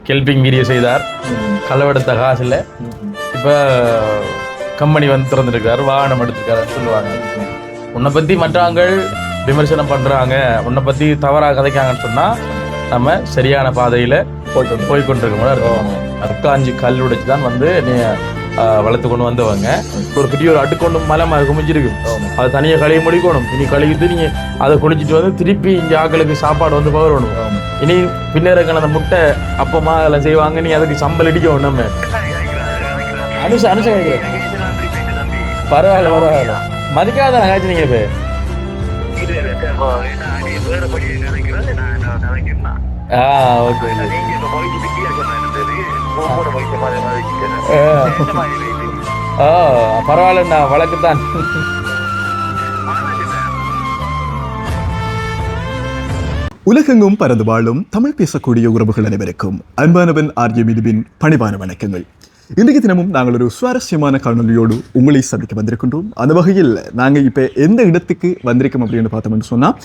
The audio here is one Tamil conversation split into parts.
ஹெல்பிங் வீடியோ செய்தார். களவெடுத்த காசில் இப்போ கம்பெனி வந்து திறந்துருக்காரு, வாகனம் எடுத்துருக்காருன்னு சொல்லுவாங்க. உன்னை பற்றி மற்றவங்கள் விமர்சனம் பண்ணுறாங்க, உன்னை பற்றி தவறாக கதைக்காங்கன்னு சொன்னால் நம்ம சரியான பாதையில் போய்கொண்டிருக்க மாதிரி இருக்கும். அக்காஞ்சி கல் உடைச்சு தான் வந்து நீ வளர்த்து கொண்டு வந்தவங்க. ஒரு பெரிய ஒரு அடுக்கொண்டு மலை மாதிரி குமிஞ்சிருக்கு, அது தனியாக கழுவி முடிக்கணும். இனி கழுவிட்டு நீங்கள் அதை குளிச்சுட்டு வந்து திருப்பி இங்கே ஆக்களுக்கு சாப்பாடு வந்து பகரணும். இனி பின்னேறக்கான அந்த முட்டை அப்பமா அதெல்லாம் செய்வாங்க, நீ அதுக்கு சம்பல் அடிக்கணும். நம்ம அனுஷா பரவாயில்ல பரவாயில்ல மதிக்காத நகாச்சு நீங்க இப்போ பரவாயில்லண்ணா, வழக்குத்தான். உலகெங்கும் பறந்து வாழும் தமிழ் பேசக்கூடிய உறவுகள் அனைவருக்கும் அன்பானவன் ஆர்ஜே மிதுவின் பணிவான வணக்கங்கள். இன்றைக்கு தினமும் நாங்கள் ஒரு சுவாரஸ்யமான காணொலியோடு உங்களை சந்திக்க வந்திருக்கின்றோம். அந்த வகையில் நாங்கள் இப்போ எந்த இடத்துக்கு வந்திருக்கோம் அப்படின்னு பார்த்தோம்னு சொன்னால்,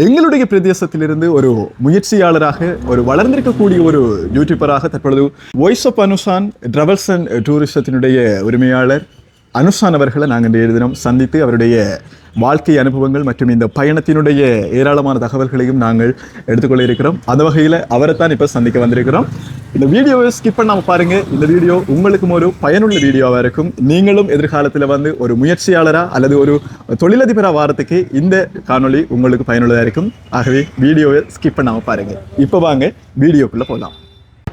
எங்களுடைய பிரதேசத்திலிருந்து ஒரு முயற்சியாளராக, ஒரு வளர்ந்திருக்கக்கூடிய ஒரு யூடியூபராக தற்பொழுது voice of Anushan travels and டூரிசத்தினுடைய உரிமையாளர் அனுஷான் அவர்களை நாங்கள் இன்றைய தினம் சந்தித்து அவருடைய வாழ்க்கை அனுபவங்கள் மற்றும் இந்த பயணத்தினுடைய ஏராளமான தகவல்களையும் நாங்கள் எடுத்துக்கொள்ள இருக்கிறோம். அந்த வகையில் அவரைத்தான் இப்போ சந்திக்க வந்திருக்கிறோம். இந்த வீடியோவை ஸ்கிப் பண்ணாமல் பாருங்கள். இந்த வீடியோ உங்களுக்கும் ஒரு பயனுள்ள வீடியோவாக இருக்கும். நீங்களும் எதிர்காலத்தில் வந்து ஒரு முயற்சியாளராக அல்லது ஒரு தொழிலதிபராக வாரத்துக்கு இந்த காணொலி உங்களுக்கு பயனுள்ளதாக இருக்கும். ஆகவே வீடியோவை ஸ்கிப் பண்ணாமல் பாருங்கள். இப்போ வாங்க வீடியோக்குள்ளே போகலாம்.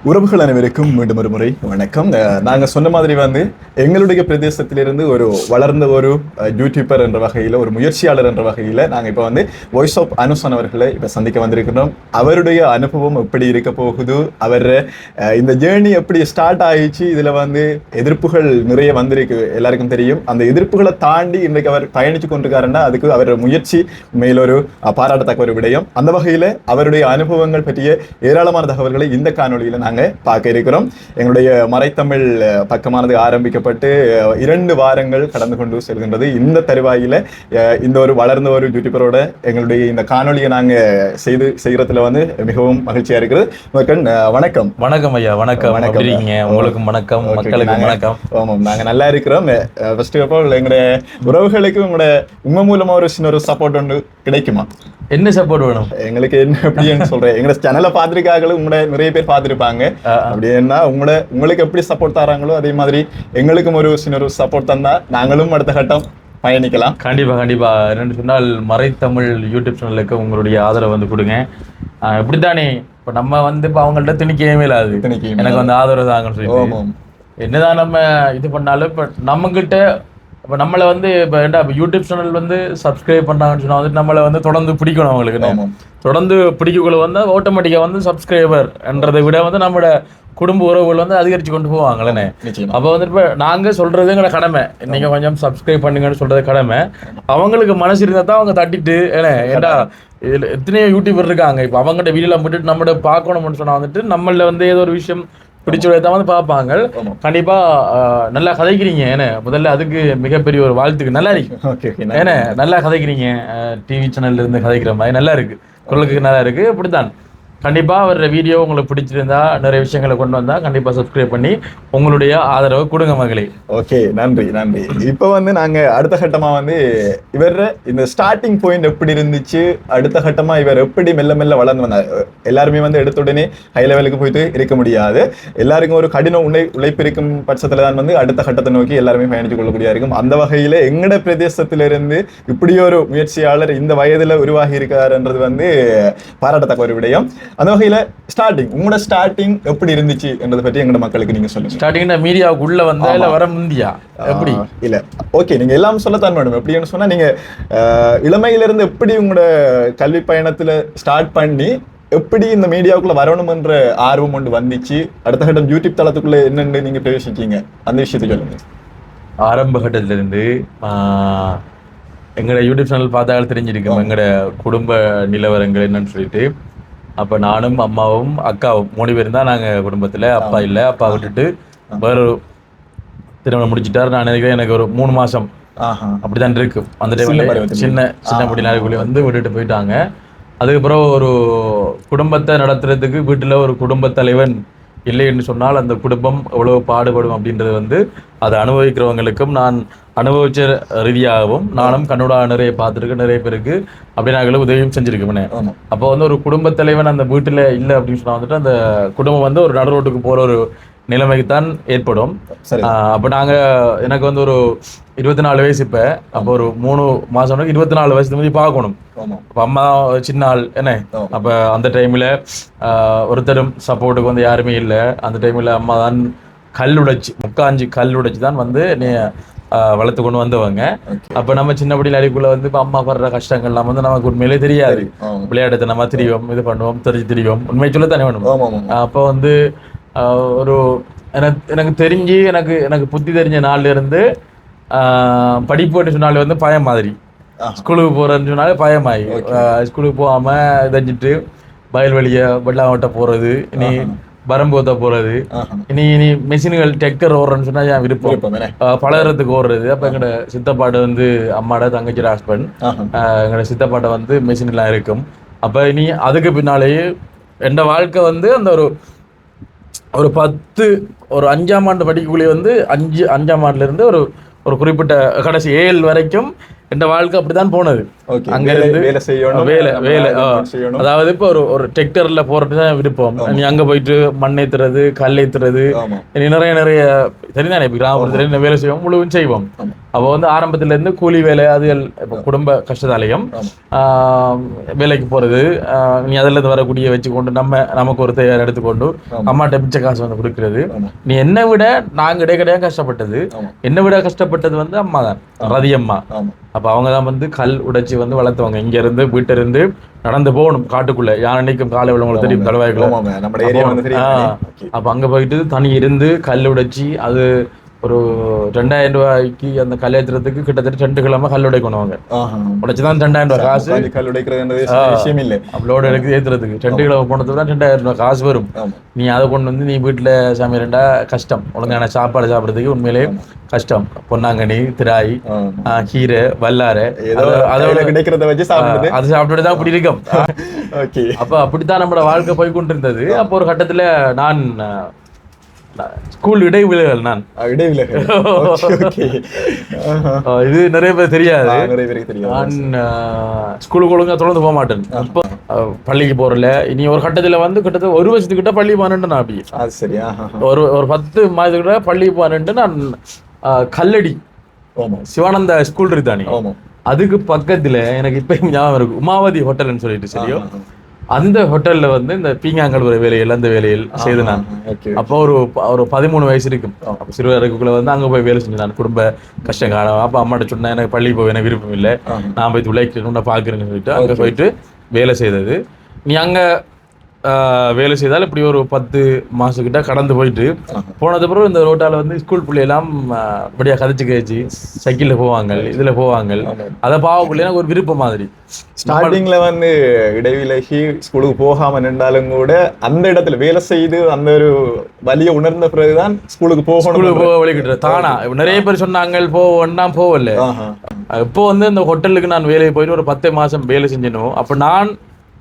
உறவுகள் அனைவருக்கும் மீண்டும் ஒரு முறை வணக்கம். நாங்கள் சொன்ன மாதிரி வந்து எங்களுடைய பிரதேசத்திலிருந்து ஒரு வளர்ந்த ஒரு யூடியூபர் என்ற வகையில், ஒரு முயற்சியாளர் என்ற வகையில் நாங்கள் இப்போ வந்து வாய்ஸ் ஆஃப் அனுஷான் அவர்களை இப்போ சந்திக்க வந்திருக்கிறோம். அவருடைய அனுபவம் எப்படி இருக்க போகுது, அவர் இந்த ஜேர்னி எப்படி ஸ்டார்ட் ஆகிடுச்சு, இதில் வந்து எதிர்ப்புகள் நிறைய வந்திருக்கு, எல்லாருக்கும் தெரியும். அந்த எதிர்ப்புகளை தாண்டி இன்றைக்கு அவர் பயணித்து கொண்டிருக்காருன்னா அதுக்கு அவர் முயற்சி மேலொரு பாராட்டத்தக்க ஒரு விடயம். அந்த வகையில் அவருடைய அனுபவங்கள் பற்றிய ஏராளமான தகவல்களை இந்த காணொலியில் நாங்கள் பார்க்க இருக்கிறோம். எங்களுடைய மறைத்தமிழ் பக்கமானது ஆரம்பிக்கப்பட்டு 2 வாரங்கள் கடந்து கொண்டு செல்கின்றது. இந்த தருவாயில இந்த ஒரு வளர்ந்த ஒரு யூடியூபரோட எங்களுடைய இந்த காணொலியை நாங்கள் செய்யறதுல வந்து மிகவும் மகிழ்ச்சியா இருக்குது. வணக்கம். வணக்கம் ஐயா. வணக்கம். உங்களுக்கு வணக்கம், மக்களுக்கு வணக்கம். ஆமாம், நாங்கள் நல்லா இருக்கிறோம். ஃபர்ஸ்ட் ஆஃப் ஆல் எங்களுடைய உறவுகளுக்கு உங்க மூலமா ஒரு சின்ன ஒரு சப்போர்ட் ஒன்று கிடைக்குமா? என்ன சப்போர்ட் வேணும் எங்களுக்கு? என்ன அப்படின்னு சொல்றேன், எங்க சேனலை பார்த்துருக்காங்களும் உங்களோட நிறைய பேர் பார்த்துருப்பாங்க. அப்படின்னா உங்களுக்கு எப்படி சப்போர்ட் தராங்களோ அதே மாதிரி எங்களுக்கும் ஒரு சின்ன ஒரு சப்போர்ட் தந்தா நாங்களும் அடுத்த கட்டம் பயணிக்கலாம். கண்டிப்பா. என்னென்னு சொன்னால், மறைத்தமிழ் யூடியூப் சேனலுக்கு உங்களுடைய ஆதரவு வந்து கொடுங்க. இப்படித்தானே இப்போ நம்ம வந்து இப்போ அவங்கள்ட்ட திணிக்கவே இல்லாது, எனக்கு வந்து ஆதரவு தாங்கன்னு சொல்லி என்னதான் நம்ம இது பண்ணாலும் இப்போ நம்மகிட்ட இப்போ நம்மளை வந்து இப்போ யூடியூப் சேனல் வந்து சப்ஸ்கிரைப் பண்ணாங்கன்னு சொன்னால் வந்து நம்மளை வந்து தொடர்ந்து பிடிக்கணும். அவங்களுக்கு தொடர்ந்து பிடிக்கக்குள்ள வந்து ஆட்டோமேட்டிக்காக வந்து சப்ஸ்கிரைபர் என்றதை விட வந்து நம்மளோட குடும்ப உறவுகள் வந்து அதிகரித்து கொண்டு போவாங்களே. அப்போ வந்து இப்போ நாங்கள் சொல்கிறது எங்களை கடமை, நீங்கள் கொஞ்சம் சப்ஸ்கிரைப் பண்ணுங்கன்னு சொல்கிறது கடமை. அவங்களுக்கு மனசு இருந்தால் தான் அவங்க தட்டிட்டு ஏன்னா இதில் எத்தனையோ யூடியூபர் இருக்காங்க. இப்போ அவங்கள்ட்ட வீடியோலாம் போட்டுட்டு நம்மளோட பார்க்கணும்னு சொன்னால் வந்துட்டு நம்மள வந்து ஏதோ ஒரு விஷயம் பிடிச்சதான் வந்து பார்ப்பாங்க. கண்டிப்பா நல்லா கதைக்கிறீங்க. ஏன்னா முதல்ல அதுக்கு மிகப்பெரிய ஒரு வாழ்த்துக்கு. நல்லா இருக்கு ஏன்னா நல்லா கதைக்கிறீங்க. டிவி சேனல்ல இருந்து கதைக்கிற மாதிரி நல்லா இருக்கு, குரலுக்கு நல்லா இருக்கு. அப்படித்தான் கண்டிப்பா அவரோட வீடியோ உங்களுக்கு பிடிச்சிருந்தா, நிறைய விஷயங்களை கொண்டு வந்தா கண்டிப்பா சப்ஸ்கிரைப் பண்ணி உங்களுடைய ஆதரவு கொடுங்க மகளே. ஓகே, நன்றி. இப்போ வந்து நாங்க அடுத்த கட்டமா வந்து இவர் இந்த ஸ்டார்டிங் பாயிண்ட் எப்படி இருந்துச்சு, அடுத்த கட்டமா இவர் எப்படி மெல்ல மெல்ல வளர்ந்து வந்தார். எல்லாருமே வந்து எடுத்த உடனே ஹை லெவலுக்கு போயிட்டு இருக்க முடியாது. எல்லாருக்கும் ஒரு கடின உழைப்பு இருக்கும் பட்சத்துல தான் வந்து அடுத்த கட்டத்தை நோக்கி எல்லாருமே பயணித்து கொள்ளக்கூடிய இருக்கும். அந்த வகையில எங்கட பிரதேசத்திலிருந்து இப்படி ஒரு முயற்சியாளர் இந்த வயதுல உருவாகி இருக்காருன்றது வந்து பாராட்டத்தக்க ஒரு விடயம். அந்த வகையில உங்களோட ஸ்டார்டிங் எப்படி இருந்துச்சு என்றதை பற்றி எங்களோட மக்களுக்கு நீங்க சொல்லுங்க. ஸ்டார்டிங் மீடியாவுக்குள்ள வந்து இல்ல வர முந்தியா எப்படி? இல்ல ஓகே, நீங்க எல்லாம் சொல்லத்தான் மேடம். எப்படின்னு சொன்னா, நீங்க இளமையில இருந்து எப்படி உங்களோட கல்வி பயணத்துல ஸ்டார்ட் பண்ணி எப்படி இந்த மீடியாவுக்குள்ள வரணும் என்ற ஆர்வம் ஒன்று வந்துச்சு, அடுத்த கட்டம் யூடியூப் தளத்துக்குள்ள என்னன்னு நீங்க பிரவேசிச்சீங்க, அந்த விஷயத்தை சொல்லுங்க. ஆரம்ப கட்டத்துல இருந்து எங்களோட யூடியூப் சேனல் பார்த்தாலும் தெரிஞ்சிருக்கோம் எங்களோட குடும்ப நிலவரங்கள் என்னன்னு சொல்லிட்டு. அப்போ நானும் அம்மாவும் அக்காவும் 3 பேரும் தான் நாங்கள் குடும்பத்தில். அப்பா இல்லை, அப்பா விட்டுட்டு வேறொரு திருமணம் முடிச்சுட்டார். நான் நினைக்கிறேன் எனக்கு ஒரு 3 மாதம் அப்படிதான் இருக்கு. அந்த டைம்ல சின்ன அப்படி நாளைக்குள்ளே வந்து விட்டுட்டு போயிட்டாங்க. அதுக்கப்புறம் ஒரு குடும்பத்தை நடத்துறதுக்கு வீட்டில் ஒரு குடும்ப தலைவன் இல்லை என்று சொன்னால் அந்த குடும்பம் எவ்வளவு பாடுபடும் அப்படின்றது வந்து அதை அனுபவிக்கிறவங்களுக்கும் நான் அனுபவிச்ச ரீதியாகவும் நானும் கண்ணோட நிறைய பார்த்துருக்கேன், நிறைய பேருக்கு அப்படி நாங்களும் உதவியும் செஞ்சிருக்கோம்னே. அப்போ வந்து ஒரு குடும்ப தலைவன் அந்த வீட்டில் இல்லை அப்படின்னு சொன்னா வந்துட்டு அந்த குடும்பம் வந்து ஒரு நடு ரோட்டுக்கு போகிற ஒரு நிலைமைக்குத்தான் ஏற்படும். அப்போ எனக்கு வந்து ஒரு 24 வயசு இப்போ. அப்போ ஒரு 3 மாதம் 24 வயசு மாதிரி பார்க்கணும். அப்போ அம்மா சின்ன ஆள் என்ன. அப்போ அந்த டைமில் ஒருத்தரும் சப்போர்ட்டுக்கு வந்து யாருமே இல்லை. அந்த டைமில் அம்மா தான் முக்காஞ்சி கல் உடைச்சி தான் வந்து வளர்த்து கொண்டு வந்தவங்க. அப்ப நம்ம சின்னபடியில் அடிக்குள்ள வந்து இப்ப அம்மா படுற கஷ்டங்கள்லாம் வந்து நமக்கு உண்மையிலே தெரியாது. விளையாட்டத்தை நம்ம திரிவோம், இது பண்ணுவோம், தெரியும் உண்மை சொல்லத்தானே வேணும். அப்போ வந்து ஒரு எனக்கு தெரிஞ்சு எனக்கு புத்தி தெரிஞ்ச நாள்ல இருந்து படிப்புன்னு சொன்னாலே வந்து பயம் மாதிரி. ஸ்கூலுக்கு போறேன்னு சொன்னாலே பயமாயி ஸ்கூலுக்கு போகாம தெரிஞ்சிட்டு வயல்வெளிய வெள்ளாவட்ட போறது, இனி வரம்போத்த போறது, இனி மெஷின்கள் டெக்கர் ஓடுறன்னு சொன்னா என் விருப்பம் பழகிறதுக்கு ஓடுறது. அப்ப எங்களோட சித்தப்பாடு வந்து அம்மாட தங்கச்சி ஹஸ்பண்ட், எங்களோட சித்தப்பாட்டை வந்து மெஷின் எல்லாம் இருக்கும். அப்ப இனி அதுக்கு பின்னாலேயே என் வாழ்க்கை வந்து அந்த ஒரு 5ஆம் ஆண்டு படிக்கக்குள்ளே வந்து 5ஆம் ஆண்டுல இருந்து ஒரு குறிப்பிட்ட கடைசி 7 வரைக்கும் என் வாழ்க்கை அப்படித்தான் போனது. அங்க இருந்து வேலை அதாவது இப்ப ஒரு டிராக்டர்ல போறதுதான் விருப்பம். நீ அங்க போயிட்டு மண் ஏத்துறது, கல் ஏத்துறது, நிறைய சரிதானே கிராமத்துல வேலை செய்வோம், முழுவதும் செய்வோம். அப்போ வந்து ஆரம்பத்துல இருந்து கூலி வேலை, அது இப்ப குடும்ப கஷ்டத்தாலையும் வேலைக்கு போறது, நீ அதுல இருந்து வரக்கூடிய வச்சுக்கொண்டு நமக்கு ஒரு தயார் எடுத்துக்கொண்டு அம்மாட்ட மிச்ச காசு வந்து கொடுக்கறது. நீ என்னை விட நாங்க இடைக்கடையா கஷ்டப்பட்டது, என்னை விட கஷ்டப்பட்டது வந்து அம்மா தான், ரதி அம்மா. அப்ப அவங்கதான் வந்து கல் உடைச்சி வந்து வளர்த்தவங்க. இங்க இருந்து வீட்டு இருந்து நடந்து போகணும் காட்டுக்குள்ள, யானைக்கும் காலை உள்ளவங்களுக்கு தெரியும் தலைவாய்க்குள்ள. அப்ப அங்க போயிட்டு தனி இருந்து கல் உடைச்சி அது ஒரு 2000 ரூபாய்க்கு அந்த கல் ஏத்துறதுக்கு கிட்டத்தட்ட 2 கிழமை கல் உடைக்கணுவாங்க. உடைச்சுதான் 2000 ரூபாய் காசு. அவ்வளோட எடுத்து ஏத்துறதுக்கு 2 கிழமை போனதுக்கு 2000 ரூபாய் காசு வரும். நீ அதை கொண்டு வந்து நீ வீட்டுல சமையல்டா கஷ்டம், ஒழுங்கான சாப்பாடு சாப்பிடறதுக்கு உண்மையிலே கஷ்டம். பொன்னாங்கண்ணி, திராய், கீரை, வல்லாரை அது சாப்பிட்டுட்டு தான் அப்படி இருக்கும். அப்ப அப்படித்தான் நம்மளோட வாழ்க்கை போய் கொண்டிருந்தது. அப்போ ஒரு கட்டத்துல நான் ஸ்கூல் இடைவிலைகள் இது நிறைய பேர் தெரியாது. நான் ஸ்கூலுக்கு ஒழுங்கா தொடர்ந்து போக மாட்டேன். இப்போ பள்ளிக்கு போறல இனி ஒரு கட்டத்துல வந்து கிட்டத்தட்ட 1 வருஷத்துக்கிட்ட பள்ளி போனேன்ட்டு நான் அப்படி ஒரு 10 மாதத்துக்கிட்ட பள்ளிக்கு போனேன்ட்டு நான் கல்லடி சிவானந்தா ஸ்கூல் இருக்குதானே, அதுக்கு பக்கத்துல எனக்கு இப்ப ஞாபகம் இருக்கு, உமாவதி ஹோட்டல்னு சொல்லிட்டு சரியோ, அந்த ஹோட்டல்ல வந்து இந்த பீங்காங்கல் ஒரு வேலையில் அந்த வேலையில் செய்து நான். அப்போ ஒரு 13 வயசு இருக்கும். அப்போ சிறுவருக்குள்ள வந்து அங்க போய் வேலை செஞ்சு நான் குடும்ப கஷ்டம் காணும். அப்ப அம்மாட்ட சொன்னேன் எனக்கு பள்ளி போய் எனக்கு விருப்பம் இல்லை, நான் போய் உழைக்கணும் பாக்குறேன்னு சொல்லிட்டு அங்க போயிட்டு வேலை செய்தது. நீ அங்க வேலை செய்தால் இப்படி ஒரு 10 மாசத்துக்கிட்ட கடந்து போயிட்டு போனது பிறகு இந்த ரோட்டால வந்து ஸ்கூல் பிள்ளையெல்லாம் இப்படியா கதைச்சு சைக்கிள்ல போவாங்க, இதுல போவாங்க. அதை பாவக்குள்ள எனக்கு ஒரு விருப்பம் மாதிரி. ஸ்டார்டிங்ல வந்து இடைவிலகி ஸ்கூலுக்கு போகாம நின்றாலும் கூட அந்த இடத்துல வேலை செய்து அந்த ஒரு வலியை உணர்ந்த பிறகுதான் ஸ்கூலுக்கு போக வழிகிட்டு தானா நிறைய பேர் சொன்னாங்க போவோம்னா போகல. இப்போ வந்து இந்த ஹோட்டலுக்கு நான் வேலையை போயிட்டு ஒரு 10 மாசம் வேலை செஞ்சனும். அப்ப நான்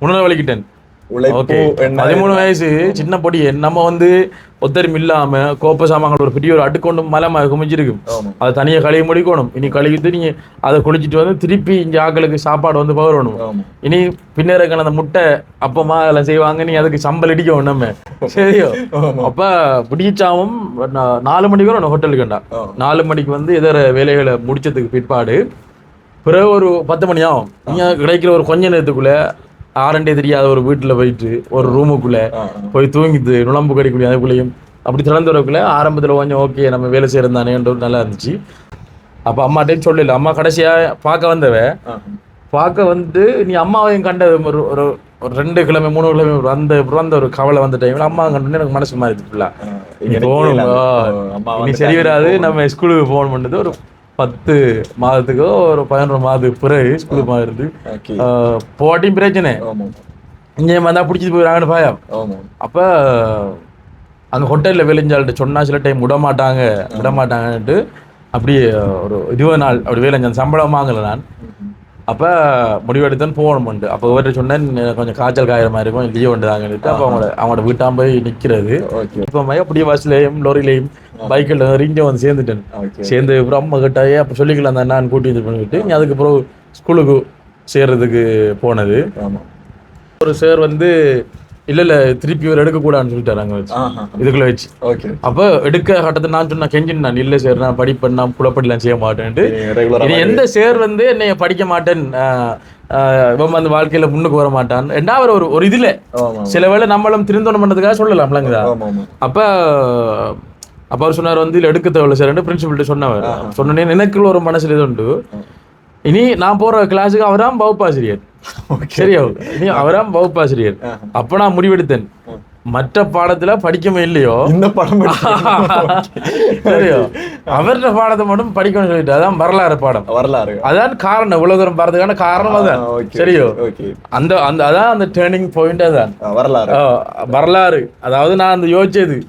உணர வலிக்கிட்டேன். 13 வயசு சின்ன பொடி நம்ம வந்து ஒத்தரும் இல்லாம கோப்ப சாமான்கள் ஒரு பெரிய ஒரு அடுக்கொண்டு மலை குமிஞ்சிருக்கு. அதை தனியா கழுவி முடிக்கணும். இனி கழுவிட்டு நீங்க அதை குளிச்சுட்டு வந்து திருப்பி இங்க ஆக்களுக்கு சாப்பாடு வந்து பகரணும். இனி பின்னேறக்கான அந்த முட்டை அப்பமா அதெல்லாம் செய்வாங்க, நீ அதுக்கு சம்பல் அடிக்கணும் நம்ம சரியோ. அப்ப பிடிச்சாவும் 4 மணிக்கு வரும் ஹோட்டலுக்கு. 4 மணிக்கு வந்து இதர வேலைகளை முடிச்சதுக்கு பிற்பாடு பிறகு ஒரு 10 மணி ஆகும். நீங்க கிடைக்கிற ஒரு கொஞ்ச நேரத்துக்குள்ள ஆரண்டே தெரியாத ஒரு வீட்டுல போயிட்டு ஒரு ரூமுக்குள்ள போய் தூங்கிட்டு நுழம்பு கடிக்கூடிய அதுக்குள்ளேயும் அப்படி திறந்து வரக்குள்ள ஆரம்பத்துல கொஞ்சம் ஓகே நம்ம வேலை செய்யறதானேன்ற நல்லா இருந்துச்சு. அப்ப அம்மாட்டையும் சொல்லல. அம்மா கடைசியா பார்க்க வந்து நீ அம்மாவையும் கண்ட ஒரு 2 கிழமை 3 கிழமை அந்த ஒரு கவலை வந்த டைம்ல அம்மா கண்டு எனக்கு மனசு மாறிடுச்சுல, போகணும் நீ சரி வராது, நம்ம ஸ்கூலுக்கு போகணும் பண்ணது. ஒரு 10 மாதத்துக்கோ ஒரு 11 மாதத்துக்கு பிறகு ஸ்கூலுக்கு மாறிடுது. போட்டியும் பிரச்சனை, இங்கே வந்தா பிடிச்சிட்டு போயிடறாங்கன்னு பயம். அப்ப அங்க ஹோட்டல்ல வேலைஞ்சாள்கிட்ட சொன்னா சில டைம் விடமாட்டாங்கன்ட்டு அப்படியே ஒரு 20 நாள் அப்படி வேலைஞ்சான். சம்பளம் வாங்கல நான். அப்போ முடிவெடுத்தேன் போகணும்ண்டு. அப்போ இவர்கிட்ட சொன்னேன் கொஞ்சம் காய்ச்சல் காயிற மாதிரி இருக்கும், லீவ் வந்துதாங்கன்ட்டு. அப்போ அவங்களோட வீட்டான் போய் நிற்கிறது. இப்போ அப்படியே பஸ்லேயும் லோரிலையும் பைக்கில் இங்கே வந்து சேர்ந்துட்டேன். சேர்ந்து அப்புறம் அம்மா கிட்டாயே அப்போ சொல்லிக்கலாம் தான் நான் கூட்டி இது பண்ணிவிட்டு நீ அதுக்கப்புறம் ஸ்கூலுக்கு சேர்றதுக்கு போனது. ஒரு சார் வந்து இல்ல திருப்பி இவர் எடுக்கக்கூடாதுன்னு சொல்லிட்டாங்க இதுக்குள்ள வச்சு. அப்போ எடுக்க கட்டத்தை நான் சொன்ன கெஞ்சின் நான் இல்லை சார் நான் படிப்பேன் நான் குழப்படிலாம் செய்ய மாட்டேன்ட்டு. இனி எந்த சார் வந்து என்னைய படிக்க மாட்டேன் இவன் வந்து வாழ்க்கையில முன்னுக்கு வர மாட்டான் என்ன ஒரு இதுல சில வேளை நம்மளும் திருந்தோணம் பண்ணதுக்காக சொல்லலாம்லங்கதா. அப்ப அவர் சொன்னார் வந்து இல்லை எடுக்க தேவையில்ல சார் பிரின்சிபல்கிட்ட சொன்னவர். சொன்னே எனக்குள்ள ஒரு மனசுல இது உண்டு. இனி நான் போற கிளாஸுக்கு அவராம் வகுப்பாசிரியர். சரியா இனி அவராம் வகுப்பாசிரியர். அப்ப நான் முடிவெடுத்தேன் மற்ற பாடத்துல படிக்கவே இல்லையோ இந்த படம் சரியோ அவர்கிட்ட பாடத்தை மட்டும் படிக்கணும்னு சொல்லிட்டு அதான் வரலாறு பாடம். வரலாறு அதான் காரணம் இவ்வளவு தூரம் பாடுறதுக்கான காரணம் அதான். சரியோ அந்த அந்த அதான் அந்த டேர்னிங் பாயிண்ட் அதான் வரலாறு. வரலாறு அதாவது நான் அந்த யோசிச்சது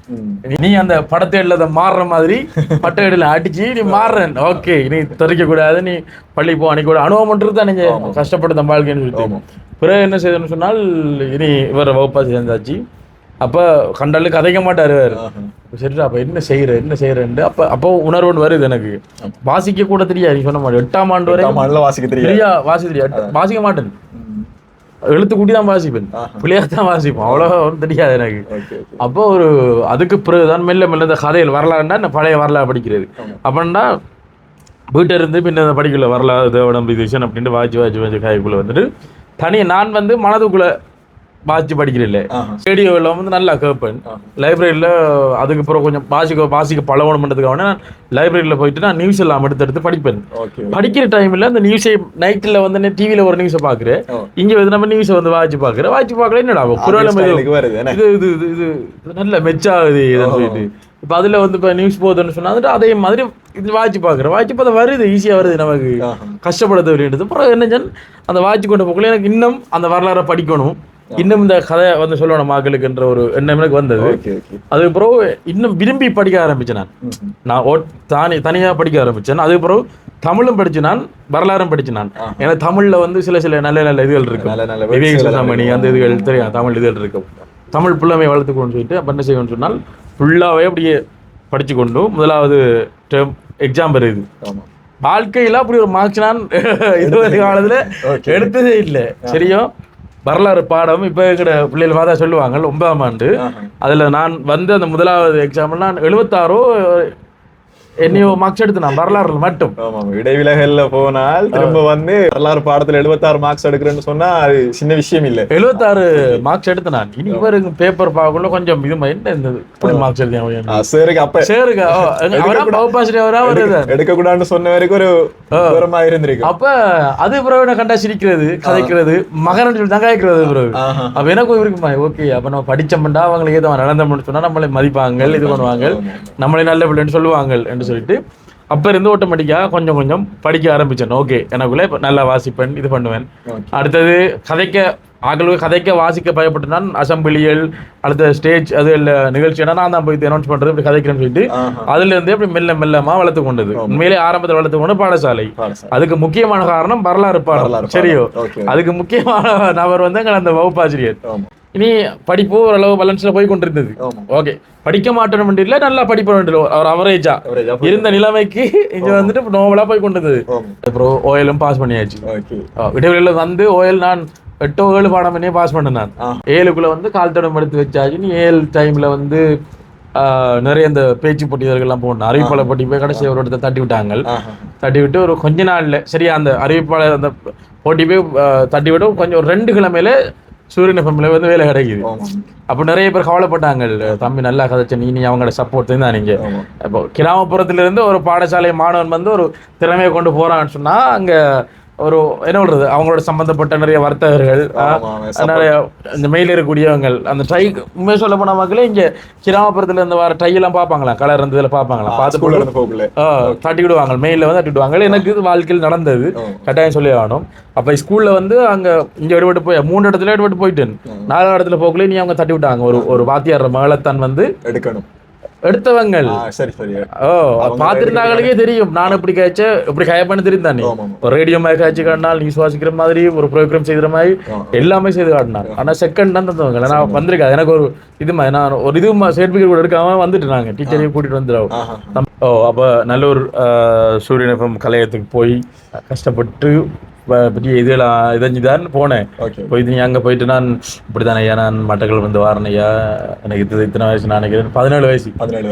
நீ அந்த படத்தை எழுத மாறுற மாதிரி பட்ட இடல அடிச்சு நீ மாறுறேன் ஓகே நீ தெரிவிக்க கூடாது நீ பள்ளி போ அன்னைக்கு கூட அனுபவம்ன்றது தான் நீங்க கஷ்டப்பட்டு நம்ம வாழ்க்கைன்னு சொல்லிட்டு. பிறகு என்ன செய்யணும்னு சொன்னால் இனி இவர் வகுப்பா சேர்ந்தாச்சு. அப்போ கண்டாலும் கதைக்க மாட்டார் சரி. அப்போ என்ன செய்யறேன் அப்போ உணர்வு வருது எனக்கு. வாசிக்க கூட தெரியாது நீ சொன்ன மாதிரி 8ஆம் ஆண்டு வரை வாசிக்க தெரியாது. வாசிக்க மாட்டேன் எழுத்து கூட்டி தான் வாசிப்பேன் பிள்ளையா தான் வாசிப்போம் அவ்வளோ தெரியாது எனக்கு. அப்போ ஒரு அதுக்கு பிறகுதான் மெல்ல மெல்ல இந்த கதையில் வரலாறுன்னா இந்த பழைய வரலாறு படிக்கிறது. அப்படின்னா வீட்டை இருந்து பின்ன படிக்கல வரலாறு தேவடம் விஷயம் அப்படின்ட்டு வாய்ச்சி காய்க்குள்ள வந்துட்டு தனியாக நான் வந்து மனதுக்குள்ள வாசிச்சு படிக்கிறதில்ல. ரேடியோவில் வந்து நல்லா கேட்பேன். லைப்ரரியில் அதுக்கப்புறம் கொஞ்சம் வாசிக்க பழகணும் பண்ணுறதுக்காக நான் லைப்ரரியில் போயிட்டு நான் நியூஸ் எல்லாம் எடுத்து படிப்பேன். படிக்கிற டைமில் அந்த நியூஸை நைட்டில் வந்து டிவியில் ஒரு நியூஸை பார்க்குறேன். இங்கே வந்து நம்ம நியூஸை வந்து வாசிச்சு பார்க்குறேன் என்னடா குரல் இது இது இது நல்ல மெச்சாகுது இதன்னு சொல்லிட்டு. இப்போ அதில் வந்து இப்போ நியூஸ் போகுதுன்னு சொன்னா அதே மாதிரி இது வாட்சி பார்க்குறேன். வாட்சி பார்த்தா வருது ஈஸியாக வருது நமக்கு கஷ்டப்படுறது அப்படின்றது. அப்புறம் என்ன அந்த வாட்சி கொண்ட போக்குள்ள எனக்கு இன்னும் அந்த வரலாறை படிக்கணும் இன்னும் இந்த கதை வந்து சொல்லணும் மக்களுக்குன்ற ஒரு எண்ணம் எனக்கு வந்தது. அதுக்கப்புறம் இன்னும் விரும்பி படிக்க ஆரம்பிச்சேன். நான் தனியாக படிக்க ஆரம்பிச்சேன். அதுக்கப்புறம் தமிழும் படிச்சு நான் வரலாறும் படிச்சு நான். ஏன்னா தமிழ்ல வந்து சில நல்ல நல்ல இதுகள் இருக்கு மணி அந்த இதுகள் தெரியும் தமிழ் இதுகள் இருக்கும். தமிழ் புள்ளமை வளர்த்துக்கணும்னு சொல்லிட்டு அப்போ என்ன செய்யணும்னு சொன்னால் ஃபுல்லாகவே அப்படியே படிச்சு கொண்டு முதலாவது டேர்ம் எக்ஸாம் வருது. வாழ்க்கையில் அப்படி ஒரு மார்க்ஸ் நான் 20 காலத்தில் எடுத்ததே இல்லை. சரியோ வரலாறு பாடம் இப்போ எங்கட பிள்ளைகள் மாதிரி சொல்லுவாங்க 9ஆம் ஆண்டு. அதில் நான் வந்து அந்த முதலாவது எக்ஸாம்பிள் நான் 76 என்னையோ மார்க்ஸ் எடுத்து நான் வரலாறுல மட்டும் இடைவிலகல்ல போனால் திரும்ப வந்து வரலாறு பாடத்துல 76 மார்க்ஸ் எடுக்கிறேன்னு சொன்னா அது சின்ன விஷயம் இல்ல. 76 மார்க்ஸ் எடுத்து நான் இனி இவருக்கு பேப்பர் பார்க்கல கொஞ்சம் இது என்ன இந்த மார்க்ஸ் எடுக்க கூடாதுன்னு சொன்ன வரைக்கும் ஒரு தூரமா இருந்திருக்கு. அப்ப அது பிறகு கண்டா சிரிக்கிறது கதைக்கிறது மகன் சொல்லி தான் காய்க்கிறது பிறகு. அப்ப எனக்கு இருக்குமா ஓகே அப்ப நம்ம படிச்சோம்டா அவங்களுக்கு ஏதோ நடந்தோம்னு சொன்னா நம்மளை மதிப்பாங்க இது பண்ணுவாங்க நம்மளே நல்ல பிள்ளைன்னு சொல்லுவாங்க சொல்லிட்டு அப்ப இருந்து ஆட்டோமேட்டிக்காக கொஞ்சம் கொஞ்சம் படிக்க ஆரம்பிச்சேன். ஓகே எனக்குள்ள நல்லா வாசிப்பேன் இது பண்ணுவேன். அடுத்தது கதைக்க வாசிக்க பயப்பட்டு நான் அசம்பிளியல் அடுத்த ஸ்டேஜ் அது இல்லை நிகழ்ச்சினா நான் தான் போய் அனௌன்ஸ் பண்றது இப்படி கதைக்கிறேன்னு சொல்லிட்டு அதுல இருந்து அப்படி மெல்லமா வளர்த்து கொண்டது. உண்மையிலே ஆரம்பத்தில் வளர்த்து கொண்டு பாடசாலை. அதுக்கு முக்கியமான காரணம் வரலாறு பாடம். சரியோ அதுக்கு முக்கியமான நபர் வந்து அந்த வகுப்பாசிரியர். இனி படிப்பு ஓரளவு பேலன்ஸ்ல போய் கொண்டிருந்தது. ஓகே படிக்க மாட்டேன் இல்லை நல்லா படிப்பேன் ஒரு அவரேஜா இருந்த நிலைமைக்கு இங்க வந்துட்டு நோவலா போய் கொண்டிருந்தது. அப்புறம் ஓஎலும் பாஸ் பண்ணியாச்சு. இடைவெளியில வந்து ஓஎல் நான் 8-7 பாடம் பண்ணி பாஸ் பண்ணேன். நான் 7க்குள்ள வந்து கால் தடம் எடுத்து வச்சாச்சு. நீ 7 டைம்ல வந்து நிறைய இந்த பேச்சு போட்டியர்கள்லாம் போகணும். அறிவிப்பாளர் போட்டி போய் கடைசி ஒரு இடத்த தட்டி விட்டாங்க. தட்டி விட்டு ஒரு கொஞ்ச நாள்ல சரியா அந்த அறிவிப்பாளர் அந்த போட்டி போய் தட்டி விட்டு கொஞ்சம் ஒரு 2 கிழமையில சூரியன் எஃப்எம்ல வந்து வேலை கிடைக்குது. அப்போ நிறைய பேர் கவலைப்பட்டாங்க தம்பி நல்லா கதைச்ச நீ அவங்களோட சப்போர்ட் தான் நீங்க. இப்போ கிராமப்புறத்துல இருந்து ஒரு பாடசாலை மாணவன் வந்து ஒரு திறமையை கொண்டு போறான்னு சொன்னா அங்க ஒரு என்ன சொல்றது அவங்களோட சம்பந்தப்பட்ட நிறைய வர்த்தகர்கள் நிறைய இந்த மெயில் இருக்கக்கூடியவங்க அந்த டை உண்மையை சொல்ல போன மக்களே இங்க கிராமப்புறத்துல இருந்து வர டை எல்லாம் பார்ப்பாங்களாம் கலர் இருந்ததுல பார்ப்பாங்களாம் பார்த்து தட்டி விடுவாங்க மெயில வந்து தட்டி விடுவாங்க. எனக்கு இது வாழ்க்கையில் நடந்தது கட்டாயம் சொல்லி ஆகணும். அப்ப ஸ்கூல்ல வந்து அங்க இங்க எடுபட்டு போய் 3 இடத்துல எடுபட்டு போயிட்டேன். 4ஆவது இடத்துல போகல நீ அவங்க தட்டி விட்டாங்க. ஒரு வாத்தியார் மகளத்தான் வந்து எடுத்தவங்க. சரி சரி. பாத்திருந்தாங்களுக்கே தெரியும் நான் இப்படி காய்ச்ச இப்படி காயப்பான்னு தெரியும் தானே. ஒரு ரேடியோ மாதிரி காய்ச்சி காட்டினால் நீ சுவாசிக்கிற மாதிரி ஒரு ப்ரோக்ராம் செய்கிற மாதிரி எல்லாமே செய்து காட்டினார். ஆனா செகண்ட் தான் தந்தவங்க. நான் வந்திருக்காது எனக்கு ஒரு இது மாதிரி நான் ஒரு இது சர்டிபிகேட் கூட எடுக்காம வந்துட்டு நாங்க டீச்சரையும் கூட்டிட்டு வந்துடுவோம். அப்ப நல்ல ஒரு சூரியன் எஃப்எம் கலையத்துக்கு போய் கஷ்டப்பட்டு பெரிய இதெல்லாம் போனேன். போயிட்டு நீ அங்கே போயிட்டு நான் இப்படித்தானே ஐயா நான் மட்டக்கள் வந்து வாரன் ஐயா எனக்கு இத்தனை வயசு நான் நினைக்கிறேன் 17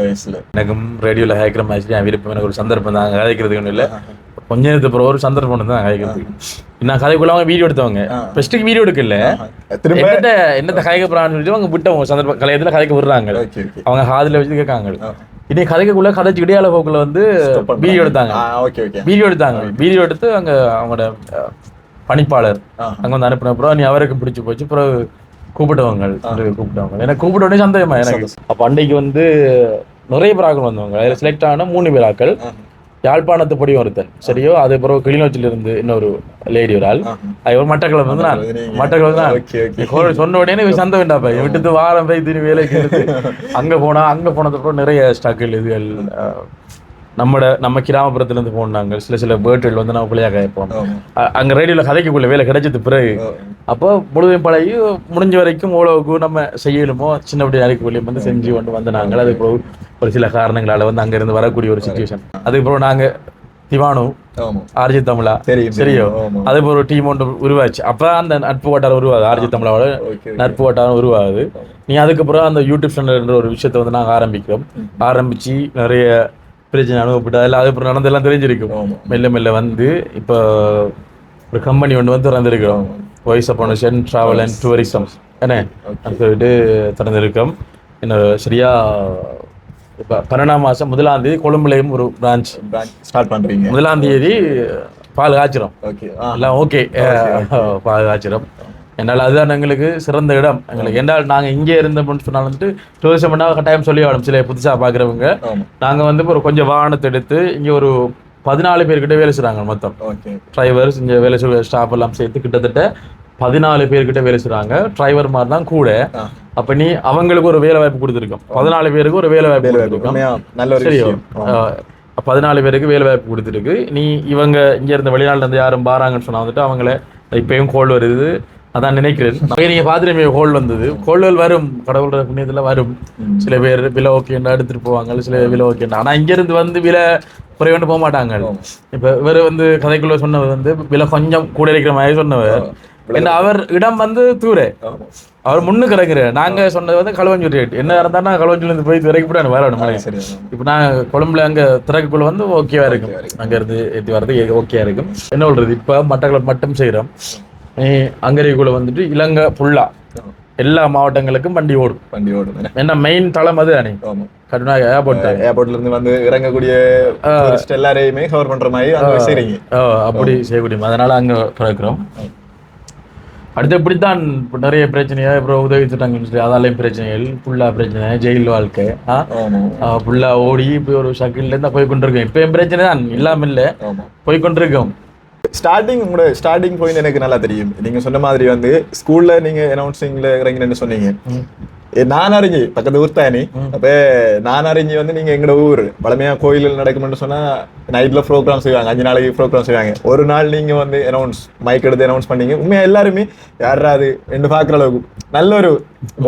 வயசுல எனக்கும் ரேடியோவில் கேட்குற மாதிரி என் விருப்பம். எனக்கு ஒரு சந்தர்ப்பம் தான் கதைக்கிறதுக்கு ஒன்றும் இல்லை. கொஞ்ச நேரத்துக்கு அப்புறம் ஒரு சந்தர்ப்பம் தான் கதைக்கிறதுக்கு. நான் கதைக்குள்ள அவங்க வீடியோ எடுத்தவங்க பெஸ்ட்டுக்கு வீடியோ எடுக்கல என்னத்தை கதைக்க போறான்னு சொல்லிட்டு அவங்க விட்டவங்க சந்தர்ப்பம் கலையத்தில் கதைக்க விடுறாங்க. அவங்க காதில் வச்சு கேட்காங்க. இன்னைக்கு கதைக்குள்ள கதைச்சு இடையாள போக்குல வந்து வீடியோ எடுத்தாங்க. வீடியோ எடுத்து அங்க அவங்களோட பணிப்பாளர் அங்க வந்து அனுப்பின அப்புறம் நீ அவருக்கு பிடிச்சு போச்சு. அப்புறம் கூப்பிட்டவங்க எனக்கு கூப்பிட்ட உடனே சந்தேகமா எனக்கு. அப்ப அன்னைக்கு வந்து நிறைய பேராக்கள் வந்தவங்க. அதுல செலக்ட் ஆன 3 பேராக்கள். யாழ்ப்பாணத்து பொடி ஒருத்தன் சரியோ. அது பிறகு கிளிநொச்சில இருந்து இன்னொரு லேடி ஒரு ஆள். அது மட்டக்களம் வந்து நான் மட்டக்களம் தான் சொன்ன உடனே சந்த வேண்டாப்பா விட்டுட்டு வாரம் போய் திரும்பி வேலைக்கு அங்க போனதுக்கு அப்புறம் நிறைய ஸ்டாக்கள் இதுகள் நம்ம கிராமப்புறத்துல இருந்து போனாங்க. சில பேர்ட்கள் வந்து நம்ம பிள்ளையாக கேட்போம். அங்க ரேடியோல கதைக்குள்ள வேலை கிடைச்சது பிறகு அப்போ முழுவதும் பழகி முடிஞ்ச வரைக்கும் ஓரளவுக்கு நம்ம செய்யலுமோ சின்னபடி அறைக்குள்ளே வந்து செஞ்சு கொண்டு வந்து நாங்கள் அதுக்கு ஒரு சில காரணங்களால வந்து அங்க இருந்து வரக்கூடிய ஒரு சிச்சுவேஷன். அதுக்கப்புறம் நாங்க திவானு ஆர்ஜி தமிழா சரியோ அது ஒரு டீம் ஒன்று உருவாச்சு. அப்ப அந்த நட்பு வட்டாரம் உருவாது. ஆர்ஜி தமிழாவோட நட்பு வட்டாரம் உருவாகுது. நீ அதுக்கப்புறம் அந்த யூடியூப் சேனல் ஒரு விஷயத்த வந்து நாங்க ஆரம்பிச்சு நிறைய பிரச்சனை அனுபவப்பட்டு அதில் அதுக்கப்புறம் நடந்தெல்லாம் தெரிஞ்சிருக்கும். மெல்ல வந்து இப்போ ஒரு கம்பெனி ஒன்று வந்து திறந்திருக்கிறோம். வாய்ஸ் அப்பானேஷன் டிராவல் அண்ட் டூரிசம் என்ன சொல்லிட்டு திறந்திருக்கோம். இன்னும் சரியா இப்போ 12ஆம் மாதம் 1ஆம் தேதி கொழும்புலையும் ஒரு பிரான்ச் ஸ்டார்ட் பண்ணுறீங்க. 1ஆம் தேதி பால் காய்ச்சிரும். எல்லாம் ஓகே பால் காய்ச்சிரும். என்னால் அதுதான் எங்களுக்கு சிறந்த இடம். எங்களுக்கு என்றால் நாங்கள் இங்கே இருந்தோம்னு சொன்னால் வந்துட்டு டூரிசம் பண்ணால் கட்டாயம் சொல்லி ஆகணும். சில புதுசாக பார்க்குறவங்க நாங்கள் வந்து ஒரு கொஞ்சம் வாகனத்தை எடுத்து இங்கே ஒரு 14 பேர்கிட்ட வேலை செய்கிறாங்க. மொத்தம் டிரைவர்ஸ் இங்கே வேலை செய்ய ஸ்டாஃப் எல்லாம் சேர்த்து கிட்டத்தட்ட 14 பேர்கிட்ட வேலை செய்கிறாங்க. டிரைவர் மாதிரி தான் கூட. அப்போ நீ அவங்களுக்கு ஒரு வேலை வாய்ப்பு கொடுத்துருக்கோம். 14 பேருக்கு ஒரு வேலை வாய்ப்பு கொடுத்துருக்கோம். சரியோ 14 பேருக்கு வேலை வாய்ப்பு கொடுத்துருக்கு. நீ இவங்க இங்கே இருந்த வெளிநாட்டில் இருந்து யாரும் பாராங்கன்னு சொன்னால் வந்துட்டு அவங்கள இப்பயும் கோல் வருது. அதான் நினைக்கிறேன். நீங்க பாத்துட்டு கோல் வந்தது. கோல்கள் வரும் கடவுளோட புண்ணியத்துல வரும். சில பேர் விலை ஓகேண்டா எடுத்துட்டு போவாங்க. சில விலை ஓகேண்டா. ஆனா இங்க இருந்து வந்து விலை குறைவண்டு போக மாட்டாங்க. இப்ப இவர் வந்து கதைக்குள்ள சொன்னவர் வந்து விலை கொஞ்சம் கூட இருக்கிற மாதிரி சொன்னவர். அவர் இடம் வந்து தூரே அவர் முன்னுக்கு இறங்குற. நாங்க சொன்னது வந்து களுவஞ்சூர் ரேட் என்ன இருந்தாலும் களுவஞ்சூர்ல இருந்து போய் திறக்கப்பட வரணும். இப்ப நான் கொழும்புல அங்க திறக்குள்ள வந்து ஓகேவா இருக்கும். அங்க இருந்து ஏற்றி வர்றது ஓகேவா இருக்கும். என்ன சொல்றது இப்ப மட்டக்களப்பு மட்டும் செய்யறோம். அங்கரிக்குள்ள வந்துட்டு இலங்கை ஃபுல்லா எல்லா மாவட்டங்களுக்கும் வண்டி ஓடும். என்ன மெயின் தளம் அது தானே கட்டுனா ஏர்போர்ட்ல இருந்து வந்து இறங்கக்கூடிய எல்லாரையுமே கவர் பண்ற மாதிரி அப்படி செய்யக்கூடிய. அதனால அங்க பிறக்கிறோம். அடுத்து இப்படித்தான் நிறைய பிரச்சனையா அப்புறம் உதவி திட்டங்கன்னு சொல்லி அதாலையும் பிரச்சனைகள் ஃபுல்லா பிரச்சனை ஜெயில் வாழ்க்கை ஃபுல்லா ஓடி இப்படி ஒரு ஷக்கில்ல இருந்தா போய் கொண்டிருக்கோம். இப்ப என் பிரச்சனை தான் இல்லாம இல்ல போய் கொண்டிருக்கோம். உங்களோட ஸ்டார்டிங் பாயிண்ட் எனக்கு நல்லா தெரியும். நீங்க சொன்ன மாதிரி வந்து ஸ்கூல்ல நீங்க அனௌன்சிங்ல இறங்கினு சொன்னீங்க. நான் அறிஞ்சு பக்கத்து ஊர் தானே. அப்ப நான் அறிஞ்சு வந்து நீங்க எங்களோட ஊர் வளமையா கோயில்கள் நடக்கும்னு சொன்னா நைட்ல ப்ரோக்ராம் செய்வாங்க. 5 நாளைக்கு ப்ரோக்ராம் செய்வாங்க. ஒரு நாள் நீங்க வந்து மைக் எடுத்து அனௌன்ஸ் பண்ணீங்க. உண்மையா எல்லாருமே யாராவது ரெண்டு பாக்குற அளவுக்கு நல்ல ஒரு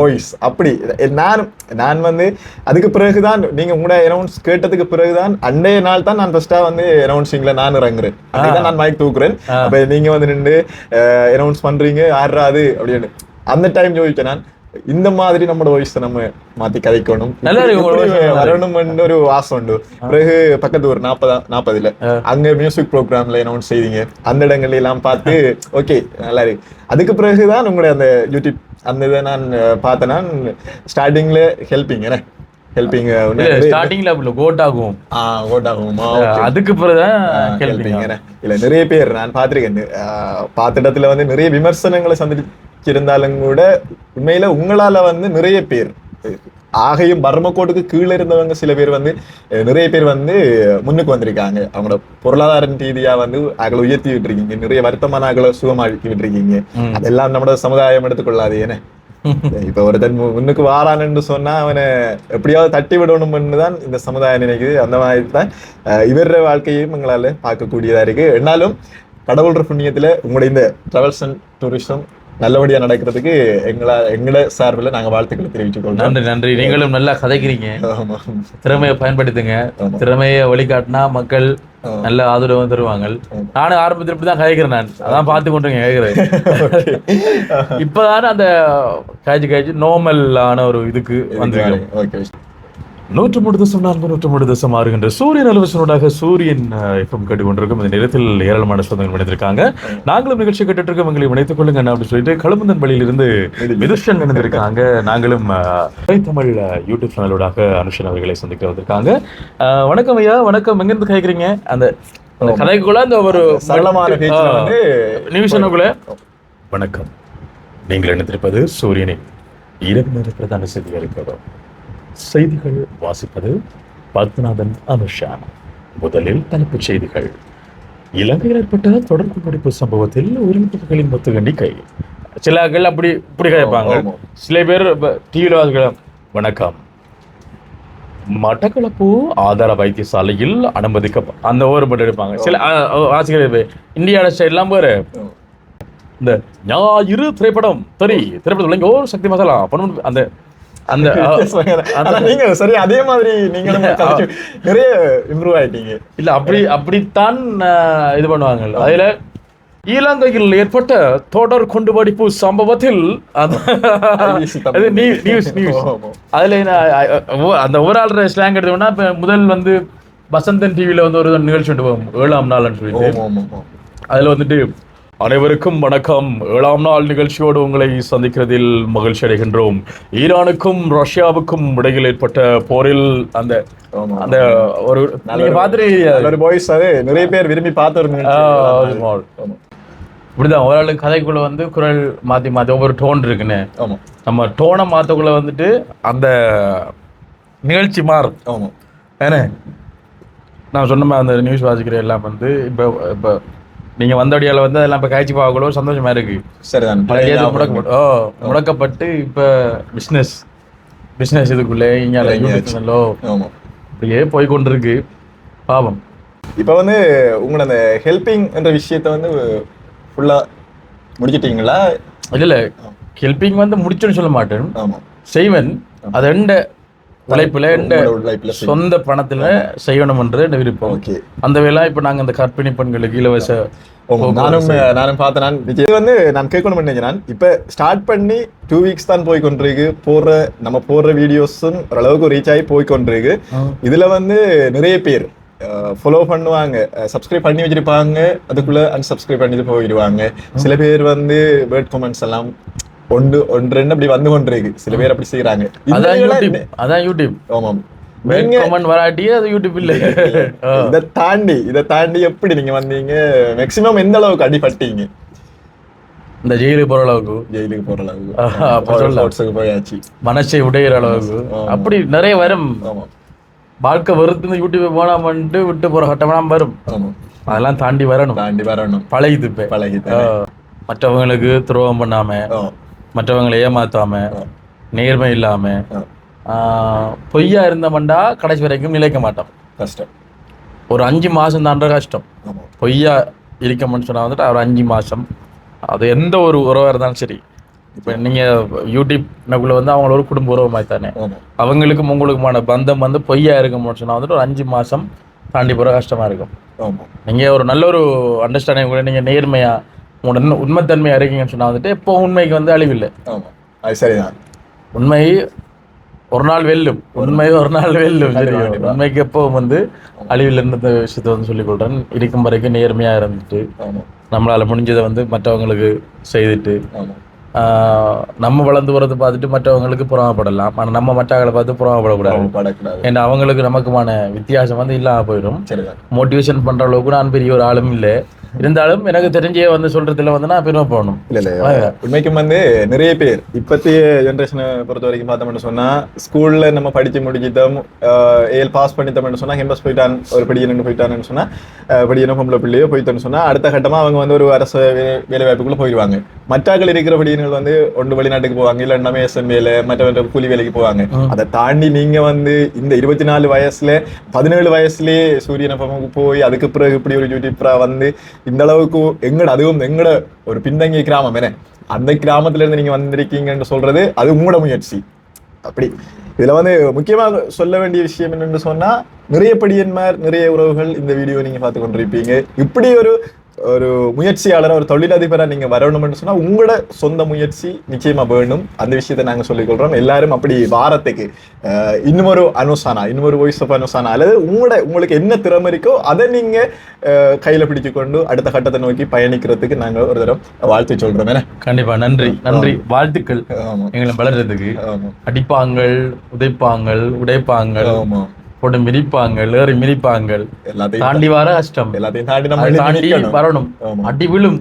வாய்ஸ். அப்படி நான் வந்து அதுக்கு பிறகுதான் நீங்க உங்களோட அனௌன்ஸ் கேட்டதுக்கு பிறகுதான் அன்றைய நாள் தான் நான் ஃபர்ஸ்டா வந்து அனௌன்சிங்ல நான் இறங்குறேன். அதுதான் நான் மைக் தூக்குறேன். அப்ப நீங்க வந்து நின்று அனௌன்ஸ் பண்றீங்க யாராது அப்படின்னு அந்த டைம் யோசிச்சேன் நான். இந்த மாதிரி நம்மளோட வாய்ஸ் நம்ம மாத்தி கதைக்கணும் வரணும் ஒரு ஆசை உண்டு. பிறகு பக்கத்து ஒரு 40 அங்க மியூசிக் ப்ரோக்ராம்ல அனௌன்ஸ் செய்வீங்க. அந்த இடங்கள்ல எல்லாம் பார்த்து ஓகே நல்லா இருக்கு. அதுக்கு பிறகுதான் உங்களுடைய அந்த யூடியூப் அந்த இதை நான் பார்த்தேன்னா ஸ்டார்டிங்ல ஹெல்பிங் அதுக்கு இல்ல நிறைய பேர் நான் பார்த்திருக்கேன். பார்த்த இடத்துல வந்து நிறைய விமர்சனங்களை சந்திச்சிருந்தாலும் கூட உண்மையில உங்களால வந்து நிறைய பேர் ஆகையும் பர்மக்கோட்டுக்கு கீழே இருந்தவங்க சில பேர் வந்து நிறைய பேர் வந்து முன்னுக்கு வந்திருக்காங்க. அவங்களோட பொருளாதார ரீதியா வந்து அகலை உயர்த்தி விட்டுருக்கீங்க. நிறைய வருத்தமான அகலை சுகமாக்கி விட்டுருக்கீங்க. அதெல்லாம் நம்மளோட சமுதாயம் எடுத்துக்கொள்ளாது. ஏன்னா இப்ப ஒருத்தன் முன்னுக்கு வாரான்னு சொன்னா அவனை எப்படியாவது தட்டி விடணும்னு தான் இந்த சமுதாயம் நினைக்குது. அந்த மாதிரி தான் இவர வாழ்க்கையும் எங்களால பார்க்கக்கூடியதா இருக்கு. என்னாலும் கடவுள்ற புண்ணியத்துல உங்களுடைய இந்த டிராவல்ஸ் அண்ட் டூரிசம் நல்லபடியா நடக்கிறதுக்கு எங்கள சார்பில் நாங்க வாழ்த்துக்களை தெரிவித்துக் கொள்றோம். நன்றி நன்றி. நீங்களும் நல்லா கதைக்கிறீங்க, திறமையை பயன்படுத்துங்க. திறமையை வழிகாட்டினா மக்கள் நல்ல ஆதரவு தருவாங்க. நானும் ஆரம்பத்தில் இப்படிதான் கதைக்கிறேன், நான் அதான் பார்த்து கொண்டு கேட்கிறேன். இப்பதானே அந்த காய்ச்சி நார்மலான ஒரு இதுக்கு வந்து 103.4 சூரியன் அலுவலகனோடாக சூரியன் எஃப்எம் கேட்டுக்கொண்டிருக்கும் இந்த நேரத்தில் ஏராளமான சொந்தங்கள் இணைந்திருக்காங்க. நாங்களும் நிகழ்ச்சி கேட்டுட்டு இருக்கோம், எங்களை இணைத்துக் கொள்ளுங்க அப்படின்னு சொல்லிட்டு களுமந்தன் வழியிலிருந்து மிதுஷன் இணைந்திருக்காங்க. நாங்களும் தமிழ் யூடியூப் சேனலோடாக அனுஷன் அவர்களை சந்திக்க வந்திருக்காங்க. வணக்கம் ஐயா. வணக்கம். எங்கிருந்து கேட்குறீங்க? அந்த கதைக்குள்ள அந்த ஒரு சரளமான நிமிஷனுக்குள்ள வணக்கம். நீங்கள் இணைந்திருப்பது சூரியனின் இரவு நேர பிரதான செய்திகளுக்கு செய்திகள் வாசிப்பது பத்மநாதன் அனுஷா. முதலில் தலைப்புச் செய்திகள். இலங்கையில் ஏற்பட்ட தொடர்பு படிப்பு சம்பவத்தில் உயிரிழப்புகளின் மொத்த எண்ணிக்கை. சிலர்கள் அப்படி இப்படி கேட்பாங்க, சில பேர் டிவியில் வாசிக்கலாம். வணக்கம். மட்டக்களப்பு ஆதார வைத்தியசாலையில் அனுமதிக்க அந்த ஓவர் மட்டும் எடுப்பாங்க. சில வாசிக்கிற இந்தியாவோட ஸ்டைல்லாம் பேர் இந்த ஞாயிறு திரைப்படம் திரைப்படத்தில் இங்கே ஒரு சக்தி மசாலா அந்த அந்த நீங்க சரி அதே மாதிரி நீங்க நிறைய இம்ப்ரூவ் ஆயிட்டீங்க. இல்ல அப்படித்தான் இது பண்ணுவாங்க. அதுல இலங்கையில் ஏற்பட்ட தொடர் கொண்டுபடிப்பு சம்பவத்தில் அதுல அந்த ஓவரால் ஸ்லாங் எடுத்தோம்னா இப்ப முதல் வந்து வசந்தன் டிவில வந்து ஒரு நிகழ்ச்சி கொண்டு போவோம் 7ஆம் நாள்னு சொல்லிட்டு. அதுல வந்துட்டு அனைவருக்கும் வணக்கம். 7ஆம் நாள் நிகழ்ச்சியோடு உங்களை சந்திக்கிறதில் மகிழ்ச்சி அடைகின்றோம். ஈரானுக்கும் ரஷ்யாவுக்கும் இடையில் ஏற்பட்ட போரில் அந்த அந்த ஒரு வாய்ஸ் அது நிறைய பேர் விரும்பி பார்த்து இப்படிதான் ஒரு கதைக்குள்ள வந்து குரல் மாத்தி ஒவ்வொரு டோன் இருக்குன்னு நம்ம டோனை மாத்தக்குள்ள வந்துட்டு அந்த நிகழ்ச்சி மாறும். ஏன்னா நான் சொன்ன அந்த நியூஸ் வாசிக்கிற எல்லாம் வந்து இப்போ நீங்க வந்தபடியால வந்து அதெல்லாம் இப்ப காய்ச்சி பார்க்கக்கூட சந்தோஷமா இருக்கு. சரிதான். முடக்கப்பட்டு இப்ப பிசினஸ் இதுக்குள்ளே அப்படியே போய் கொண்டிருக்கு. பாவம். இப்ப வந்து உங்களோட அந்த ஹெல்பிங் என்ற விஷயத்த வந்து ஃபுல்லா முடிச்சிட்டீங்களா? இல்ல ஹெல்பிங் வந்து முடிச்சுன்னு சொல்ல மாட்டேன், செய்வன். அது எந்த உழைப்புல சொந்த பணத்துல செய்யணும் என்று விருப்பம். அந்த வேலை இப்ப நாங்க அந்த கர்ப்பிணி பெண்களுக்கு இலவச நானும் பார்த்தேன். இது வந்து நான் கேட்கணும் நினைக்கிறேன். இப்ப ஸ்டார்ட் பண்ணி 2 வீக்ஸ் தான் போய் கொண்டிருக்கு. நம்ம போடுற வீடியோஸும் ஓரளவுக்கு ரீச் ஆகி போய் கொண்டிருக்கு. இதுல வந்து நிறைய பேர் ஃபாலோ பண்ணுவாங்க, சப்ஸ்கிரைப் பண்ணி வச்சிருப்பாங்க, அதுக்குள்ள அன்சப்ஸ்கிரைப் பண்ணிட்டு போயிடுவாங்க. சில பேர் வந்து வேர்ட் கமெண்ட்ஸ் எல்லாம் ஒன்று ரெண்டு அப்படி வந்து கொண்டிருக்கு. சில பேர் அப்படி செய்யறாங்க. அதான் யூடியூப். ஆமாம். இதை தாண்டி எப்படி நீங்க வந்தீங்க? மேக்ஸிமம் எந்த அளவுக்கு அடிபட்டீங்க? இந்த ஜெயிலுக்கு போற அளவுக்கு போயாச்சு, மனசை உடையிற அளவுக்கு அப்படி நிறைய வரும். வாழ்க்கை வெறுத்து யூடியூப் போனாமன்ட்டு விட்டு போற கட்டமெல்லாம் வரும். அதெல்லாம் தாண்டி வரணும். பழகிது. மற்றவங்களுக்கு துரோகம் பண்ணாம, மற்றவங்களை ஏமாத்தாம, நேர்மை இல்லாம, பொய்யா இருந்தமண்டா கடைசி வரைக்கும் நிலைக்க மாட்டோம். கஷ்டம். ஒரு 5 மாசம் தாண்ட கஷ்டம். பொய்யா இருக்கணும்னு சொன்னா வந்துட்டு ஒரு 5 மாசம், அது எந்த ஒரு உறவாக இருந்தாலும் சரி. இப்போ நீங்கள் யூடியூப்னுக்குள்ள வந்து அவங்களோட குடும்ப உறவு மாதிரி தானே, அவங்களுக்கும் உங்களுக்குமான பந்தம் வந்து பொய்யா இருக்கும்னு சொன்னா வந்துட்டு ஒரு 5 மாசம் தாண்டி போகிற கஷ்டமா இருக்கும். நீங்கள் ஒரு நல்ல ஒரு அண்டர்ஸ்டாண்டிங் கூட நீங்கள் நேர்மையா உங்களோட உண்மைத்தன்மையா இருக்கீங்கன்னு சொன்னா வந்துட்டு இப்போ உண்மைக்கு வந்து அழிவில்லை. அது சரிதான். உண்மை ஒரு நாள் வெல்லும். உண்மைக்கு எப்பவும் வந்து அழிவில் இருந்த விஷயத்த வந்து சொல்லிக் கொள்றேன். இருக்கும் வரைக்கும் நேர்மையா இருந்துட்டு நம்மளால முடிஞ்சதை வந்து மற்றவங்களுக்கு செய்துட்டு நம்ம வளர்ந்து வரது பார்த்துட்டு மற்றவங்களுக்கு புறாமப்படலாம். ஆனால் நம்ம மற்றவங்களை பார்த்து புறாமப்படக்கூடாது. ஏன்னா அவங்களுக்கு நமக்குமான வித்தியாசம் வந்து இல்லாம போயிடும். மோட்டிவேஷன் பண்ற அளவுக்கு நான் பெரிய ஒரு ஆளும் இல்லை. இருந்தாலும் எனக்கு தெரிஞ்சே வந்து சொல்றதுல வந்து நான் பெருமை போகணும். உண்மைக்கும் வந்து நிறைய பேர் இப்பத்திய ஜென்ரேஷனை பொறுத்த வரைக்கும் பார்த்தோம்னு சொன்னா, ஸ்கூல்ல நம்ம படிச்சு முடிச்சிட்டோம், ஏல் பாஸ் பண்ணிட்டோம்னு சொன்னா, கேம்பஸ் போயிட்டான், ஒரு படிக்கணும்னு போயிட்டான்னு சொன்னா, படிக்கணும் பொம்பளை பிள்ளையோ போயிட்டோன்னு சொன்னா, அடுத்த கட்டமா அவங்க வந்து ஒரு அரசு வேலை வாய்ப்புக்குள்ள போயிடுவாங்க. மற்றாக்கள் இருக்கிற படிக்கணும் ஆக்கள் வந்து ஒன்று வெளிநாட்டுக்கு போவாங்க, இல்ல நம்ம வேலை மற்ற கூலி வேலைக்கு போவாங்க. அதை தாண்டி நீங்க வந்து இந்த 24 வயசுல 17 வயசுலயே சூரியன் அப்பமுக்கு போய் அதுக்கு பிறகு இப்படி ஒரு யூடியூபரா வந்து இந்த அளவுக்கு அதுவும் எங்கட ஒரு பின்தங்கிய கிராமம் என்ன, அந்த கிராமத்துல இருந்து நீங்க வந்திருக்கீங்கன்னு சொல்றது அது உங்களோட முயற்சி. அப்படி இதுல வந்து முக்கியமாக சொல்ல வேண்டிய விஷயம் என்னன்னு சொன்னா, நிறைய படியன்மார் நிறைய உறவுகள் இந்த வீடியோ நீங்க பார்த்து கொண்டிருப்பீங்க. இப்படி ஒரு முயற்சியாளர் ஒரு தொழிலதிபரா நீங்க வரணும்னு சொன்னா உங்களோட சொந்த முயற்சி நிச்சயமா வேணும். அந்த விஷயத்த நாங்க சொல்லிக் கொள்றோம். எல்லாரும் அப்படி வாரத்துக்கு இன்னொரு அனுசானா, இன்னொரு வாய்ஸ் ஆஃப் அனுசானா, அல்லது உங்களுக்கு என்ன திறமை இருக்கோ அதை நீங்க கையில பிடிச்சு கொண்டு அடுத்த கட்டத்தை நோக்கி பயணிக்கிறதுக்கு நாங்க ஒரு தரம் வாழ்த்து சொல்றோம். கண்டிப்பா நன்றி வாழ்த்துக்கள். எங்களை வளர்றதுக்கு அடிப்பாங்கள், உதைப்பாங்கள், உடைப்பாங்கள், போட்டு மிதிப்பாங்கள், ஏறி மிதிப்பாங்கள், தாண்டி வர கஷ்டம், எல்லாத்தையும் தாண்டி வரணும். அடி விழும்,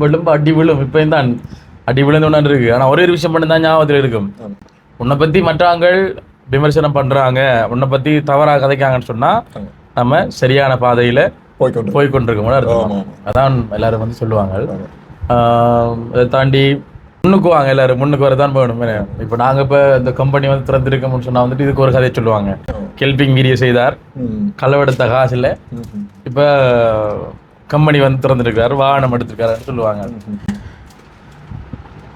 விழும்பு அடி விழும். இப்பயும் தான் அடி விழுந்து இருக்கு. ஆனா ஒரே ஒரு விஷயம் மட்டும் தான் ஞாபகத்தில் இருக்கும். உன்னை பத்தி மற்றவங்கள் விமர்சனம் பண்றாங்க, உன்னை பத்தி தவறா கதைக்காங்கன்னு சொன்னா நம்ம சரியான பாதையில போய்கொண்டிருக்கோம் அர்த்தம். அதான் எல்லாரும் வந்து சொல்லுவாங்க. அதை தாண்டி முன்னுக்கு வாங்க, எல்லாரும் முன்னுக்கு வரதான் வேணும். இப்ப நாங்க இப்ப இந்த கம்பெனி வந்து திறந்திருக்கோம்னு சொன்னா வந்துட்டு இதுக்கு ஒரு கதையை சொல்லுவாங்க. கெல்பிங் வீடியோ செய்தார், களவெடுத்த காசு இல்ல, இப்ப கம்பெனி வந்து திறந்திருக்காரு, வாகனம் எடுத்திருக்காருன்னு சொல்லுவாங்க.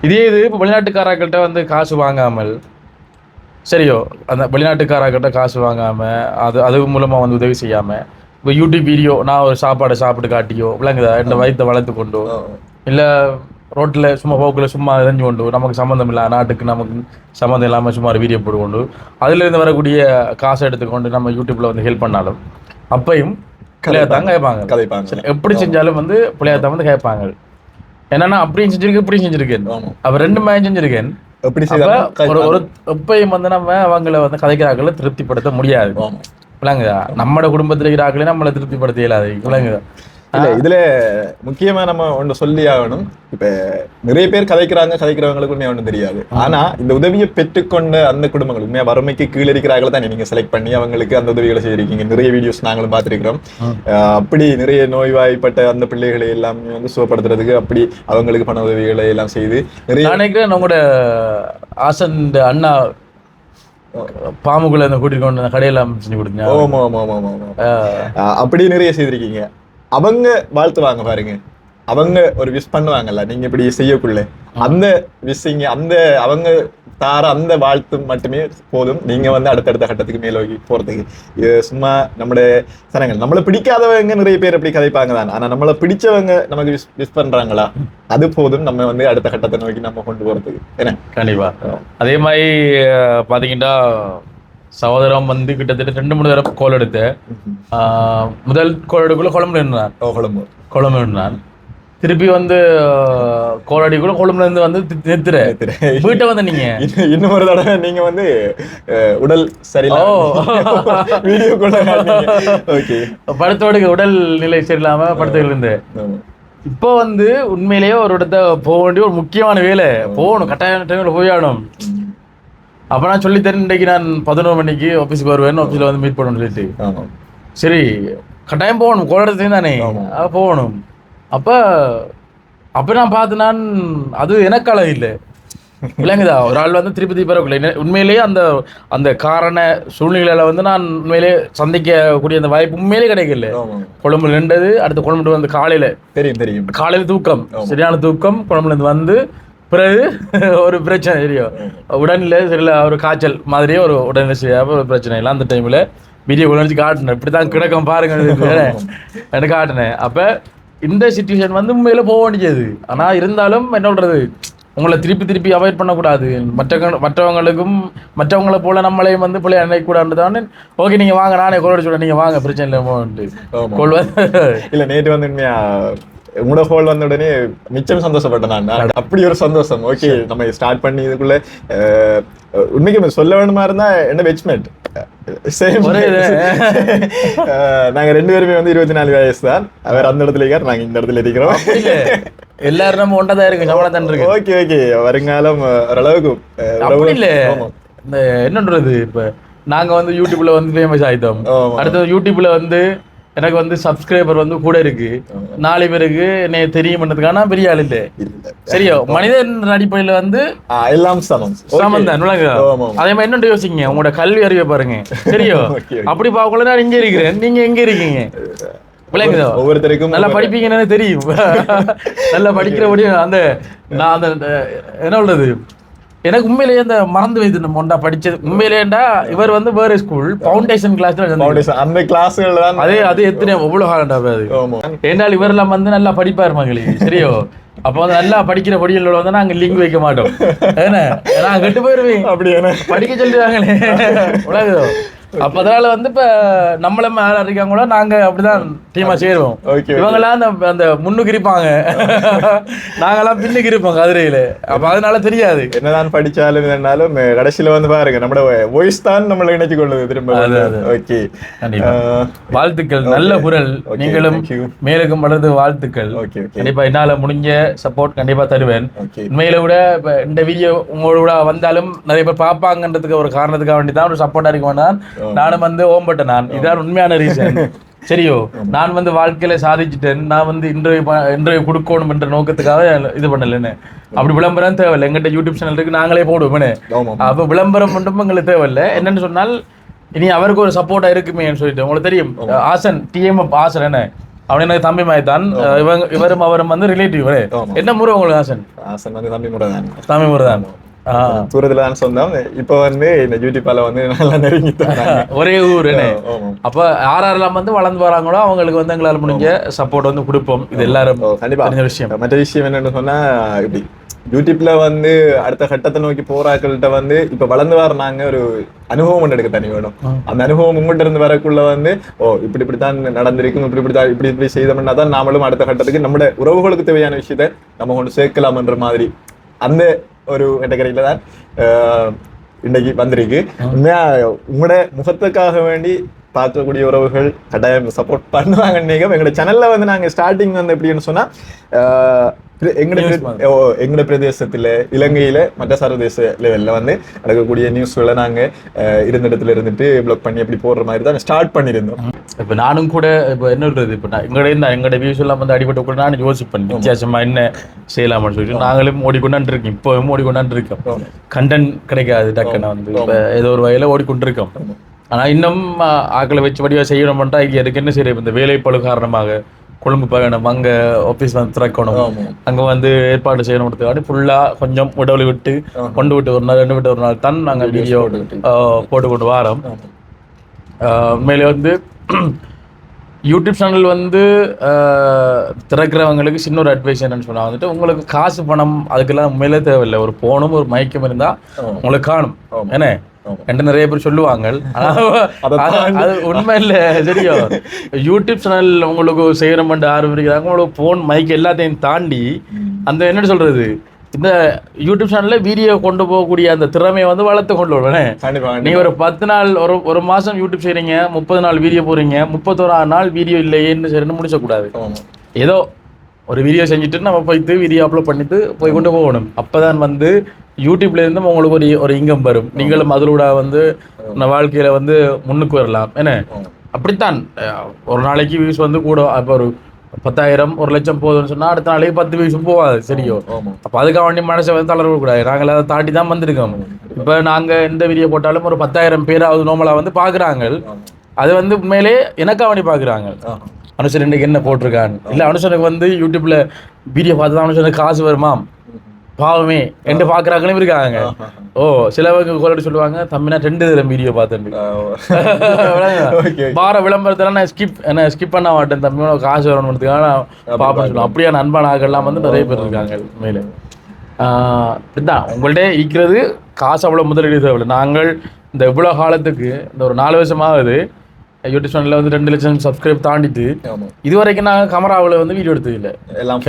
இதே இது இப்ப வெளிநாட்டுக்காரர்கள்ட்ட வந்து காசு வாங்காமல், சரியோ அந்த வெளிநாட்டுக்காரர்கிட்ட காசு வாங்காம அது மூலமா வந்து உதவி செய்யாம இப்போ யூடியூப் வீடியோ நான் ஒரு சாப்பாடை சாப்பிட்டு காட்டியோ விளங்குதா, இந்த வயிற்றை வளர்த்து கொண்டோ இல்லை ரோட்டில் சும்மா போக்கில் சும்மா எரிஞ்சு கொண்டு நமக்கு சம்மந்தம் இல்லை, நாட்டுக்கு நமக்கு சம்மந்தம் இல்லாமல் சும்மா ஒரு வீடியோ போட்டுக்கொண்டு அதுலேருந்து வரக்கூடிய காசை எடுத்துக்கொண்டு நம்ம யூடியூப்பில் வந்து ஹெல்ப் பண்ணாலும் அப்பையும் பிள்ளையாத்தான் கேட்பாங்க. எப்படி செஞ்சாலும் வந்து பிள்ளையாத்தான் வந்து கேட்பாங்க. என்னன்னா அப்படியும் செஞ்சிருக்கேன் இப்படியும் செஞ்சிருக்கேன், அப்போ ரெண்டுமே செஞ்சிருக்கேன். ஒரு எப்பையும் வந்து நம்ம அவங்கள வந்து கதைக்கிறாக்களை திருப்திப்படுத்த முடியாது. விளங்குதா, நம்மளோட குடும்பத்தில் இருக்கிறார்களே நம்மளை திருப்திப்படுத்த இயலாது. விளங்குதா, இல்ல இதுல முக்கியமா நம்ம ஒன்று சொல்லி ஆகணும். இப்ப நிறைய பேர் கதைக்கிறவங்களுக்கு உண்மையா ஒன்றும் தெரியாது. ஆனா இந்த உதவியை பெற்றுக்கொண்ட அந்த குடும்பங்கள் உண்மையா வறுமைக்கு கீழே இருக்கிறார்கள் தான் நீங்க செலக்ட் பண்ணி அவங்களுக்கு அந்த உதவிகளை செய்திருக்கீங்க. நிறைய வீடியோஸ் நாங்களும் பார்த்திருக்கிறோம். அப்படி நிறைய நோய்வாய்ப்பட்ட அந்த பிள்ளைகளை எல்லாம் வந்து சுகப்படுத்துறதுக்கு அப்படி அவங்களுக்கு பண உதவிகளை எல்லாம் செய்து நிறைய நினைக்கிறேன். உங்களோட ஆசன் அண்ணா பாம்புக்குள்ள கூட்டிட்டு கொண்டு கடையெல்லாம் செஞ்சு கொடுத்தீங்க. ஆமா ஆமா ஆமா ஆமா அப்படி நிறைய செய்திருக்கீங்க. அவங்க வாழ்த்துவாங்க பாருங்க, அவங்க ஒரு விஷ் பண்ணுவாங்கல்ல நீங்க இப்படி செய்யக்குள்ள அந்த விஷயங்க அந்த அவங்க தார அந்த வாழ்த்து மட்டுமே போதும் நீங்க வந்து அடுத்தடுத்த கட்டத்துக்கு மேலோகி போறதுக்கு. சும்மா நம்மளுடைய சனங்கள் நம்மளை பிடிக்காதவங்க நிறைய பேர் அப்படி கதைப்பாங்க தான், ஆனா நம்மளை பிடிச்சவங்க நமக்கு விஷ் பண்றாங்களா அது போதும் நம்ம வந்து அடுத்த கட்டத்தை நோக்கி நம்ம கொண்டு போறதுக்கு. என்ன கண்டிப்பா அதே மாதிரி பாத்தீங்கன்னா சகோதரம் வந்து கிட்டத்தட்ட 2-3 தடவை கோல் எடுத்து முதல் கோல் எடுக்குள்ள கொழம்புல இருந்தான் திருப்பி வந்து கோல் அடிக்குள்ள கொழும்புல இருந்து வந்து நிறுத்துற வீட்டை வந்து நீங்க இன்னும் ஒரு தடவை நீங்க வந்து உடல் படத்தோடு உடல் நிலை சரியில்லாம படத்துல இருந்து இப்போ வந்து உண்மையிலேயே ஒரு இடத்த போக வேண்டிய ஒரு முக்கியமான வேலை, போகணும் கட்டாயம் டைம்ல போய் ஆகணும். அப்ப நான் சொல்லித்தரேன், இன்றைக்கு நான் 11 மணிக்கு ஆஃபீஸுக்கு வருவேன், ஆஃபீஸில் வந்து மீட் பண்ணணும்னு சொல்லிட்டு சரி கட்டாயம் போகணும், கோலடத்தையும் தானே போகணும். அப்போ நான் பார்த்து நான் அது எனக்கு அளவு இல்லை இல்லைங்கதா, ஒரு ஆள் வந்து திருப்பதி பெறக்குள்ள உண்மையிலேயே அந்த காரண சூழ்நிலையில வந்து நான் உண்மையிலேயே சந்திக்கக்கூடிய அந்த வாய்ப்பு உண்மையிலே கிடைக்கல. கொழம்புல நின்றது, அடுத்த கொழம்புட்டு வந்து காலையில தூக்கம், சரியான தூக்கம், கொழம்புல இருந்து வந்து பிறகு ஒரு பிரச்சனை தெரியும், உடல்நிலை சரியில்லை, ஒரு காய்ச்சல் மாதிரியே ஒரு உடல்நிலை சரியாக ஒரு பிரச்சனை இல்லை. அந்த டைமில் வீடியோ கொண்டு காட்டினேன், இப்படிதான் கிடக்கும் பாருங்க எனக்கு காட்டினேன். அப்போ இந்த சிச்சுவேஷன் வந்து உண்மையில போக வேண்டியது. ஆனால் இருந்தாலும் என்ன சொல்றது, உங்களை திருப்பி அவாய்ட் பண்ணக்கூடாது. மற்றவங்களை போல நம்மளையும் வந்து பிள்ளைய நினைக்கூடாதுன்னு ஓகே நீங்க வாங்க நானே கோல் அடிச்சு நீங்க வாங்க பிரச்சனை இல்லை இல்லை. நேற்று வந்து உண்மையா உங்களோட ஹோல் வந்த உடனே மிச்சம் சந்தோஷப்பட்டேன் நான். அப்படி ஒரு சந்தோஷம். ஓகே நம்ம ஸ்டார்ட் பண்ணி இதுக்குள்ள உண்மைக்கு சொல்ல வேணுமா இருந்தா என்ன பெச்மெண்ட் நாங்க 2 பேருமே வந்து 24 வயசு தான். அவர் அந்த இடத்துல இருக்காரு, நாங்க இந்த இடத்துல இருக்கிறோம். எல்லாரும் நம்ம ஒன்றதான் இருக்கு, சமாளத்தான் இருக்கு. ஓகே ஓகே வருங்காலம் ஓரளவுக்கு அப்படி இல்ல. இந்த என்னன்றது இப்ப நாங்க வந்து யூடியூப்ல வந்து ஃபேமஸ் ஆயிட்டோம், அடுத்தது யூடியூப்ல வந்து எனக்கு வந்து சப்ஸ்கிரைபர் வந்து கூட இருக்கு, 4 பேருக்கு என்னை தெரியும்ன்றதுக்கான பெரிய ஆள் இல்லை. சரியோ, மனிதன் அடிப்படையில வந்து எல்லாம் சமம் தான். அதே மாதிரி என்ன யோசிங்க, உங்களோட கல்வி அறிவை பாருங்க. சரியோ, அப்படி பார்க்கல நான் இங்க இருக்கிறேன், நீங்க எங்க இருக்கீங்க? ஒவ்வொருத்தருக்கும் நல்லா படிப்பீங்கன்னு தெரியும். நல்லா படிக்கிறபடியும் அந்த நான் அந்த என்ன சொல்றது, எனக்கு உண்மையிலேயே அந்த மறந்து வைத்து நம்ம ஒன்றா படிச்சது உண்மையிலேண்டா. இவர் வந்து வேற ஸ்கூல் ஃபவுண்டேஷன் கிளாஸ்ல அந்த கிளாஸ்ல தான் அது எத்தனை எவ்வளவு காலண்டா அது. ஏன்றால் இவரெல்லாம் வந்து நல்லா படிப்பார் மகளே. சரியோ, அப்ப வந்து நல்லா படிக்கிற படிகளோட வந்து நாங்க லிங்க் வைக்க மாட்டோம். ஏன்னா நான் கெட்டு போயிருவேன் அப்படி படிக்க சொல்லிடுவாங்களே உலகம். அப்ப அதனால வந்து இப்ப நம்மள மேல இருக்காங்களோ நாங்க அப்படிதான் டீமா சேருவோம். இவங்கெல்லாம் அந்த முன்னுக்கு இருப்பாங்க, நாங்கெல்லாம் பின்னுக்கு இருப்போம் கதிரையில. அப்ப அதனால தெரியாது என்னதான் படிச்சாலும் என்னாலும் கடைசியில வந்து பாருங்க நம்மளோட வாய்ஸ் தான் நம்மளை இணைச்சு கொள்ளுது திரும்ப. ஓகே, வாழ்த்துக்கள், நல்ல குரல். நீங்களும் மேலுக்கும் வளர்ந்து வாழ்த்துக்கள். கண்டிப்பா என்னால முடிஞ்ச சப்போர்ட் கண்டிப்பா தருவேன். உண்மையில விட இந்த வீடியோ உங்களோட வந்தாலும் நிறைய பேர் பார்ப்பாங்கன்றதுக்கு ஒரு காரணத்துக்காக வேண்டி தான் ஒரு சப்போர்ட்டா இருக்க வேண்டாம். நானும் வந்து ஓம்பட்டேன், நான் இதான் உண்மையான ரீசன். சரியோ, நான் வந்து வாழ்க்கையில சாதிச்சுட்டேன், நான் வந்து இன்டர்வியூ கொடுக்கணும் என்ற நோக்கத்துக்காக இது பண்ணலன்னு. அப்படி விளம்பரம் தேவையில்லை, எங்கிட்ட யூடியூப் சேனல் இருக்கு, நாங்களே போடுவோம். அப்ப விளம்பரம் மட்டும் எங்களுக்கு தேவையில்லை. என்னன்னு சொன்னால் இனி அவருக்கு ஒரு சப்போர்ட்டா இருக்குமேன்னு சொல்லிட்டு உங்களுக்கு தெரியும். ஆசன் TMF ஆசன் என்ன, அவன் எனக்கு தம்பி மாதிரி தான். இவரும் அவரும் வந்து ரிலேட்டிவ். என்ன முறை உங்களுக்கு? ஆசன் வந்து தம்பி முறை தான். தூரத்துல தான் சொந்தம். இப்ப வந்து இந்த யூடியூப்பால வந்து நல்லா நெருங்கி ஒரே ஊர். அப்ப யாரெல்லாம் வந்து வளர்ந்து வராங்களோ அவங்களுக்கு வந்து எங்களால் முடிஞ்ச சப்போர்ட் வந்து கொடுப்போம். இது எல்லாரும் கண்டிப்பா விஷயம். மற்ற விஷயம் என்னன்னு சொன்னா, இப்படி யூடியூப்ல வந்து அடுத்த கட்டத்தை நோக்கி போராக்கள்கிட்ட வந்து இப்ப வளர்ந்து வர்றாங்க, ஒரு அனுபவம் ஒன்று எடுக்க தனி வேணும். அந்த அனுபவம் உங்கள்கிட்ட இருந்து வரக்குள்ள வந்து இப்படித்தான் நடந்திருக்கும், இப்படி செய்தோம்னா தான் நாமளும் அடுத்த கட்டத்துக்கு நம்மளோட உறவுகளுக்கு தேவையான விஷயத்த நம்ம கொண்டு சேர்க்கலாம்ன்ற மாதிரி அந்த ஒரு கேட்டகரியில தான் இன்னைக்கு வந்திருக்கு. உண்மையா உங்களோட முகத்துக்காக வேண்டி பார்க்கக்கூடிய உறவுகள் கட்டாயம் சப்போர்ட் பண்ணுவாங்க. எங்களோட சேனல்ல வந்து நாங்க ஸ்டார்டிங் வந்து எப்படின்னு சொன்னா, எங்களோட பிரதேசத்துல இலங்கையில மற்ற சர்வதேச லெவல்ல வந்து நடக்கக்கூடிய நியூஸ்களை நாங்க இருந்த இடத்துல இருந்துட்டு பிளாக் பண்ணி அப்படி போடுற மாதிரி தான் ஸ்டார்ட் பண்ணியிருந்தோம். இப்ப நானும் கூட இப்ப என்ன சொல்றது, இப்ப எங்களோட வியூஸ் எல்லாம் வந்து அடிபட்டு கூட நான் யோசிப்பேன் வித்தியாசமா என்ன செய்யலாம்னு சொல்லிட்டு நாங்களும் ஓடிக்கொண்டான் இருக்கோம். இப்பவும் ஓடிக்கொண்டான் இருக்கோம். கண்டென்ட் கிடைக்காது டக்குன்னு வந்து இப்ப ஏதோ ஒரு வகையில ஓடிக்கொண்டு இருக்கோம். ஆனா இன்னும் ஆக்களை வச்சு வடிவா செய்யணும்ன்றா இதுக்கு என்ன செய்ய, இந்த வேலைப்பழு காரணமாக கொழும்பு பயணம், அங்க ஆபீஸ் வந்து திறக்கணும், அங்க வந்து ஏற்பாடு செய்யணும். ஃபுல்லா கொஞ்சம் விடவழி விட்டு கொண்டு விட்டு ஒரு நாள் 2 விட்டு ஒரு நாள் தான் நாங்க வீடியோ போட்டு கொண்டு வாரோம். உண்மையிலே வந்து யூடியூப் சேனல் வந்து திறக்கிறவங்களுக்கு சின்ன ஒரு அட்வைஸ் என்னன்னு சொன்னா வந்துட்டு, உங்களுக்கு காசு பணம் அதுக்கெல்லாம் உண்மையிலே தேவையில்லை. ஒரு போனும் ஒரு மைக்கும் இருந்தா உங்களுக்கு காணும். என்ன என்று நிறைய பேர் சொல்லுவாங்க, அது உண்மை இல்லை. சரியோ, யூடியூப் சேனல் உங்களுக்கு செய்யணும்னு ஆரம்பிக்கிறாங்க, உங்களுக்கு போன் மைக் எல்லாத்தையும் தாண்டி அந்த என்ன சொல்றது, இந்த யூடியூப் சேனல்ல வீடியோ கொண்டு போகக்கூடிய அந்த திறமையை வந்து வளர்த்து கொண்டு வருவேன். நீ ஒரு 10 நாள் ஒரு மாசம் யூடியூப் செய்றீங்க, 30 நாள் வீடியோ போறீங்க, 31ஆம் நாள் வீடியோ இல்லையேன்னு சரின்னு முடிச்சக்கூடாது. ஏதோ ஒரு வீடியோ செஞ்சுட்டு நம்ம போயிட்டு வீடியோ அப்லோட் பண்ணிட்டு போய் கொண்டு போகணும். அப்பதான் வந்து யூடியூப்ல இருந்து உங்களுக்கு ஒரு இன்கம் வரும். நீங்களும் அதோட வந்து வாழ்க்கையில வந்து முன்னுக்கு வரலாம். என்ன அப்படித்தான் ஒரு நாளைக்கு வியூஸ் வந்து கூட அப்போ ஒரு 10,000 1,00,000 போகுதுன்னு சொன்னா அடுத்த நாளைக்கு 10 வியூஸும் போகாது. சரியோ, அப்ப அதுக்காக வேண்டிய மனசை வந்து தளர்வு கூடாது. நாங்கள் அதை தாண்டி தான் வந்திருக்கோம். இப்ப நாங்க எந்த வீடியோ போட்டாலும் ஒரு 10,000 பேராவது நோமலா வந்து பாக்குறாங்க. அது வந்து உண்மையிலே எனக்கா வேண்டி பாக்குறாங்க. அனுஷன் இன்னைக்கு என்ன போட்டிருக்காங்க, இல்ல அனுஷனுக்கு வந்து யூடியூப்ல வீடியோ பார்த்து தான் அனுஷனுக்கு காசு வருமாம் பாவமே என்று பாக்குறாங்களும் இருக்காங்க. சிலவங்க கோலடி சொல்லுவாங்க, தம்பினா 2 தடவை வீடியோ பார்த்தேன் வார விளம்பரத்துல நான் ஸ்கிப் பண்ண மாட்டேன், தம்பி காசு வரணுன்றதுக்காக நான் பார்ப்பேன்னு சொல்லுவேன். அப்படியே அன்பான ஆகலாம் வந்து நிறைய பேர் இருக்காங்க. உண்மையில இதுதான் உங்கள்கிட்ட இருக்கிறது காசு அவ்வளவு முதலீடு தேவையில்லை. நாங்கள் இந்த இவ்வளவு காலத்துக்கு இந்த ஒரு 4 வருஷமாவது யூடியூப் சேனல்ல வந்து 2 லட்சம் சப்ஸ்கிரைப் தாண்டிட்டு இது வரைக்கும் நான் கேமராவில் வந்து வீடியோ எடுத்தது இல்லை.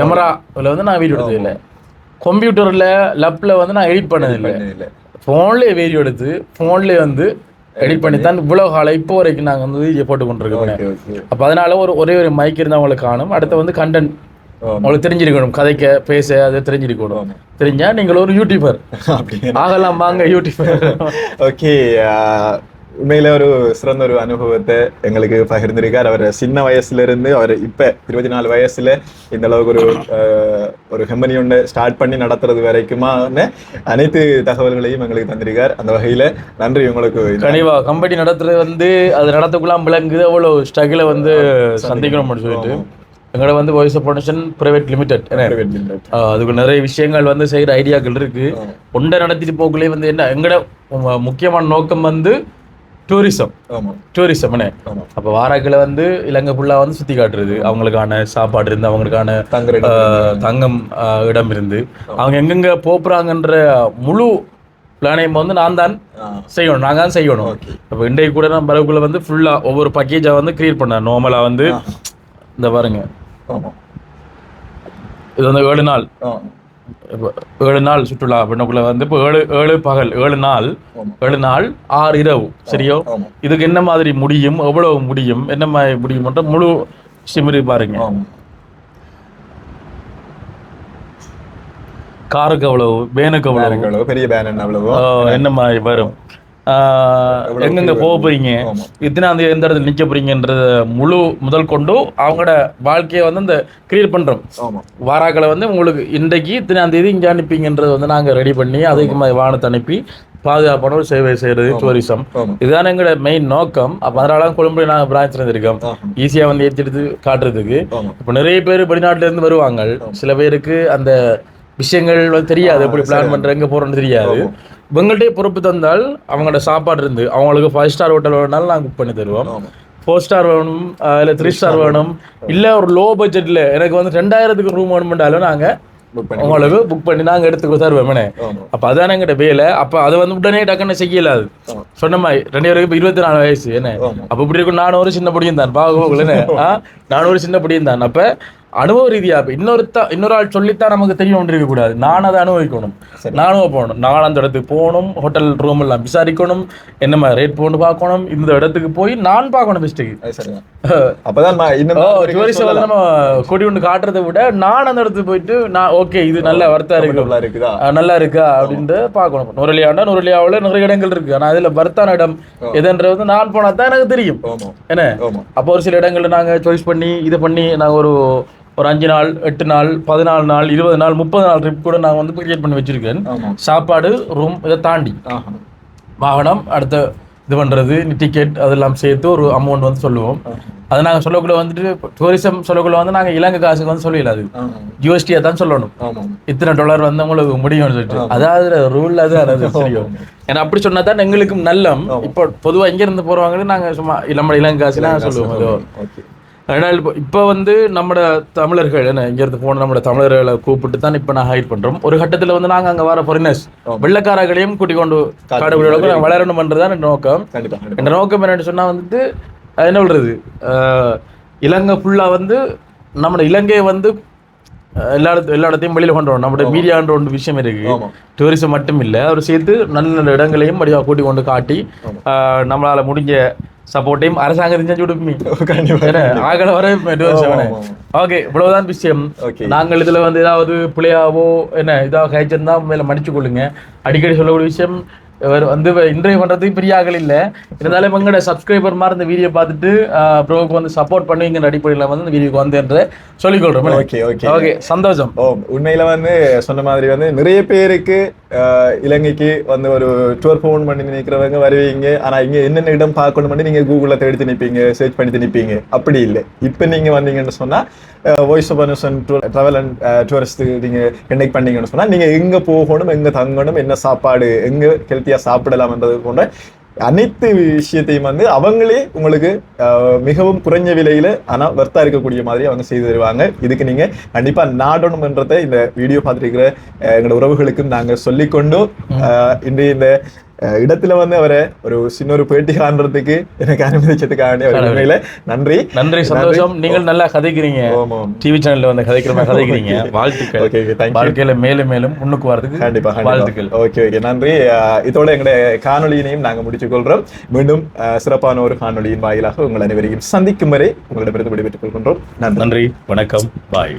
கேமராவில் வந்து நான் வீடியோ எடுத்தது இல்லை. கம்ப்யூட்டர்ல லேப்ல வந்து நான் எடிட் பண்ணதில்லை. ஃபோன்லேயே வீடியோ எடுத்து ஃபோன்லேயே வந்து எடிட் பண்ணி தான் இவ்வளோ காலம் இப்போ வரைக்கும் நாங்கள் வந்து வீடியோ போட்டு கொண்டிருக்கோம். அப்போ அதனால ஒரு மைக் இருந்தால் அவங்களுக்கு காணும். அடுத்து வந்து கண்டென்ட் உங்களுக்கு தெரிஞ்சிருக்கணும், கதைக்க பேச அதை தெரிஞ்சிருக்கணும். தெரிஞ்சா நீங்கள் ஒரு யூடியூபர் ஆகலாம், வாங்க யூடியூபர். ஓகே, உண்மையில ஒரு சிறந்த ஒரு அனுபவத்தை எங்களுக்கு பகிர்ந்திருக்கார். அவர் சின்ன வயசுல இருந்து அவர் இப்ப 24 வயசுல இந்த அளவுக்கு ஒரு கம்பெனி ஒன்று ஸ்டார்ட் பண்ணி நடத்துறது வரைக்குமான அனைத்து தகவல்களையும் எங்களுக்கு தந்திருக்கார். அந்த வகையில நன்றி உங்களுக்கு. கண்டிப்பா கம்பெனி நடத்துறது வந்து அது நடத்தக்குலாம் விளங்குது, அவ்வளவு ஸ்ட்ரகிளை வந்து சந்திக்கணும்னு சொல்லிட்டு எங்களோட வந்து voice of production private limited. அதுக்கு நிறைய விஷயங்கள் வந்து செய்கிற ஐடியாக்கள் இருக்கு. ஒன்றை நடத்திட்டு போக்குள்ளே வந்து என்ன எங்களோட முக்கியமான நோக்கம் வந்து டூரிசம். அப்போ வாராக்களை வந்து இலங்கை ஃபுல்லாக வந்து சுற்றி காட்டுறது, அவங்களுக்கான சாப்பாடு இருந்து, அவங்களுக்கான தங்கம் இடம் இருந்து, அவங்க எங்கெங்க போப்புறாங்கன்ற முழு பிளானையும் வந்து நான் தான் செய்யணும், நாங்கள் தான் செய்யணும். அப்போ இன்றைக்கு கூட நான் பரவுக்குள்ள வந்து ஃபுல்லாக ஒவ்வொரு பேக்கேஜாக வந்து கிரியேட் பண்ணேன். நார்மலாக வந்து இந்த பாருங்க, இது வந்து 7 நாள் 7 நாள் சுற்றுலா அப்படின்னக்குள்ள வந்து இப்போ 7 பகல் 7 நாள் 6 இரவு. சரியோ? இதுக்கு என்ன மாதிரி முடியும், எவ்வளவு முடியும், என்ன மாதிரி முடியும்ன்ற முழு சிமிரி பாருங்க. காருக்கு அவ்வளவு, பேனுக்கு அவ்வளவு, பெரிய பேன் என்ன மாதிரி வரும், எங்கெங்க போக போறீங்க, இத்தனாம் தேதி எந்த இடத்துல நிக்க போறீங்கன்றத முழு முதல் கொண்டு அவங்களோட வாழ்க்கையை வந்து இந்த கிரியேட் பண்றோம். வாராக்களை வந்து உங்களுக்கு இன்றைக்கு இத்தனாம் தேதி இங்கே அனுப்பிங்கன்றத வந்து நாங்க ரெடி பண்ணி அதுக்கு மாதிரி வானத்தை அனுப்பி பாதுகாப்பான ஒரு சேவை செய்யறது டூரிசம். இதுதான் எங்களோட மெயின் நோக்கம். அப்ப அதனால கொழும்புல நாங்கள் பிரான்ச் இருந்திருக்கோம், ஈஸியா வந்து ஏற்றிட்டு காட்டுறதுக்கு. இப்போ நிறைய பேர் வெளிநாட்டுல இருந்து வருவாங்க. சில பேருக்கு அந்த விஷயங்கள் தெரியாது, எப்படி பிளான் பண்ற எங்க போறோம்னு தெரியாது. இவங்கள்ட்டே பொறுப்பு தந்தால் அவங்களோட சாப்பாடு இருந்து அவங்களுக்கு 5 ஸ்டார் ஹோட்டல் வேணாலும் நாங்கள் புக் பண்ணி தருவோம். 4 ஸ்டார் வேணும், இல்லை 3 ஸ்டார் வேணும், இல்லை ஒரு லோ பட்ஜெட்ல எனக்கு வந்து 2000க்கு ரூம் வேணுமென்றாலும் நாங்கள் உங்களுக்கு புக் பண்ணி நாங்கள் எடுத்துக்க தருவோம். அப்போ அதான் எங்கிட்ட வேலை. அப்போ அதை வந்து உடனே டக்குன்னு செய்யலாது. சொன்ன மாதிரி 2 பேருக்கு இப்போ 24 வயசு என்ன. அப்போ இப்படி இருக்கும், நான் ஒரு சின்ன படியும் தான் பாகோன்னு, நான் ஒரு சின்ன படியும் தான். அப்போ அனுபவ ரீதியா இன்னொரு ஆள் சொல்லித்தான் நமக்கு தெரியும் இருக்கக்கூடாது. நான் அதை அனுபவிக்கணும், நானும் போகணும், நான் அந்த இடத்துக்கு போகணும், ஹோட்டல் ரூம் எல்லாம் விசாரிக்கணும், என்ன மாதிரி ரேட் போட்டு பார்க்கணும், இந்த இடத்துக்கு போய் நான் பார்க்கணும் பெஸ்ட்டுக்கு. அப்பதான் நம்ம கொடி ஒன்று காட்டுறதை விட நான் அந்த இடத்துக்கு போயிட்டு நான் ஓகே இது நல்ல வர்த்தா இருக்கு, நல்லா இருக்கா அப்படின்ட்டு பார்க்கணும். நுரலியாவில் நிறைய இடங்கள் இருக்கு, ஆனால் அதில் வர்த்தான இடம் எதுன்றது வந்து நான் போனா தான் எனக்கு தெரியும் என்ன. அப்போ ஒரு சில இடங்கள்ல நாங்கள் சாய்ஸ் பண்ணி இதை பண்ணி நாங்கள் ஒரு 5 நாள் 8 நாள் 14 நாள் 20 நாள் 30 நாள் ட்ரிப் கூட நான் வந்து கிரியேட் பண்ணி வச்சிருக்கேன். சாப்பாடு, ரூம், இதை தாண்டி வாகனம், அடுத்த இது பண்றது, டிக்கெட் அதெல்லாம் சேர்த்து ஒரு அமௌண்ட் வந்து சொல்லுவோம். அதை நாங்கள் சொல்லக்குள்ள வந்துட்டு டூரிசம் சொல்லக்குள்ள வந்து நாங்கள் இலங்கை காசுக்கு வந்து சொல்லல, அது யூஎஸ்டியா தான் சொல்லணும். இத்தனை $1 வந்து உங்களுக்கு முடியும்னு சொல்லிட்டு அதாவது ரூல் அது தெரியும். ஏன்னா அப்படி சொன்னா தான் எங்களுக்கும் நல்லம். இப்போ பொதுவாக இங்க இருந்து போறவங்களுக்கு நாங்கள் சும்மா நம்ம இலங்கை காசுலாம் சொல்லுவோம். அதனால் இப்போ வந்து நம்ம தமிழர்கள் என்ன இங்கேருந்து போன நம்ம தமிழர்களை கூப்பிட்டு தான் இப்போ நான் ஹைட் பண்ணுறோம். ஒரு கட்டத்தில் வந்து நாங்கள் அங்கே வர ஃபாரினர்ஸ் வெள்ளக்காரர்களையும் கூட்டிக் கொண்டு காடுகளோட நாங்கள் வளரணும்ன்றதான் என் நோக்கம். என் நோக்கம் என்னென்னு சொன்னால் வந்துட்டு என்ன சொல்றது, இலங்கை ஃபுல்லாக வந்து நம்ம இலங்கையை வந்து எல்லா இடத்தையும் வெளியில் கொண்டு வரணும். நம்மளோட மீடியான்ற ஒரு விஷயம் இருக்கு, டூரிசம் மட்டும் இல்லை, அவர் சேர்த்து நல்ல நல்ல இடங்களையும் வடிவாக கூட்டி கொண்டு காட்டி நம்மளால் முடிஞ்ச சப்போர்ட்டையும் அரசாங்கத்தையும் செஞ்சு கொடுப்பீங்க ஆகல வர. ஓகே, இவ்வளவுதான் விஷயம். நாங்கள் இதுல வந்து ஏதாவது பிள்ளையாவோ என்ன இதாக கழிச்சிருந்தா மேல மன்னிச்சு கொள்ளுங்க. அடிக்கடி சொல்லக்கூடிய விஷயம் வந்து இன்றைய பண்றதுக்கு பெரிய ஆகல இல்லை, இருந்தாலும் எங்களோட சப்ஸ்கிரைபர் மாதிரி இந்த வீடியோ பார்த்துட்டு ப்ரோவுக்கு வந்து சப்போர்ட் பண்ணுவீங்க அடிப்படையில் வந்து இந்த வீடியோக்கு வந்து என்று சொல்லிக்கொள்றோம். ஓகே, சந்தோஷம். உண்மையில வந்து சொன்ன மாதிரி வந்து நிறைய பேருக்கு இலங்கைக்கு வந்து ஒரு டூர் போன் பண்ணி நினைக்கிறவங்க வருவீங்க, ஆனா இங்க என்னென்ன இடம் பார்க்கணும் பண்ணி நீங்க கூகுள்ல தேடி நிற்பீங்க, சர்ச் பண்ணி நிற்பீங்க. அப்படி இல்லை, இப்ப நீங்க வந்தீங்கன்னு சொன்னா voice of production travel and tourist நீங்க கனெக்ட் பண்ணீங்கன்னு சொன்னா நீங்க எங்க போகணும், எங்க தங்கணும், என்ன சாப்பாடு, எங்க ஹெல்த்தியா சாப்பிடலாம்ன்றது போன்ற அனைத்து விஷயத்தையும் வந்து அவங்களே உங்களுக்கு மிகவும் குறைஞ்ச விலையில ஆனா வர்த்தா இருக்கக்கூடிய மாதிரி அவங்க செய்து தருவாங்க. இதுக்கு நீங்க கண்டிப்பா நாடணும்ன்றதை இந்த வீடியோ பார்த்துருக்கிற எங்களோட உறவுகளுக்கும் நாங்க சொல்லிக்கொண்டு இன்றைய இந்த இடத்துல வந்து அவரை ஒரு சின்ன ஒரு பேட்டி காண்றதுக்கு எனக்கு அனுமதிச்சதுக்காக உண்மையில நன்றி. சந்தோஷம். நீங்கள் நல்லா கதைக்கிறீங்க, டிவி சேனல்ல வந்து கதைக்கிறீங்க. வாழ்த்துக்கள். வாழ்க்கையில மேலும் மேலும் முன்னுக்கு வரதுக்கு கண்டிப்பா வாழ்த்துக்கள். ஓகே, நன்றி. இதோட எங்களுடைய காணொலியினையும் நாங்க முடித்துக் கொள்றோம். மீண்டும் சிறப்பான ஒரு காணொலியின் வாயிலாக உங்கள் அனைவரையும் சந்திக்கும் வரை உங்களிடமிருந்து விடைபெற்றுக் கொள்கின்றோம். நன்றி, வணக்கம், பாய்.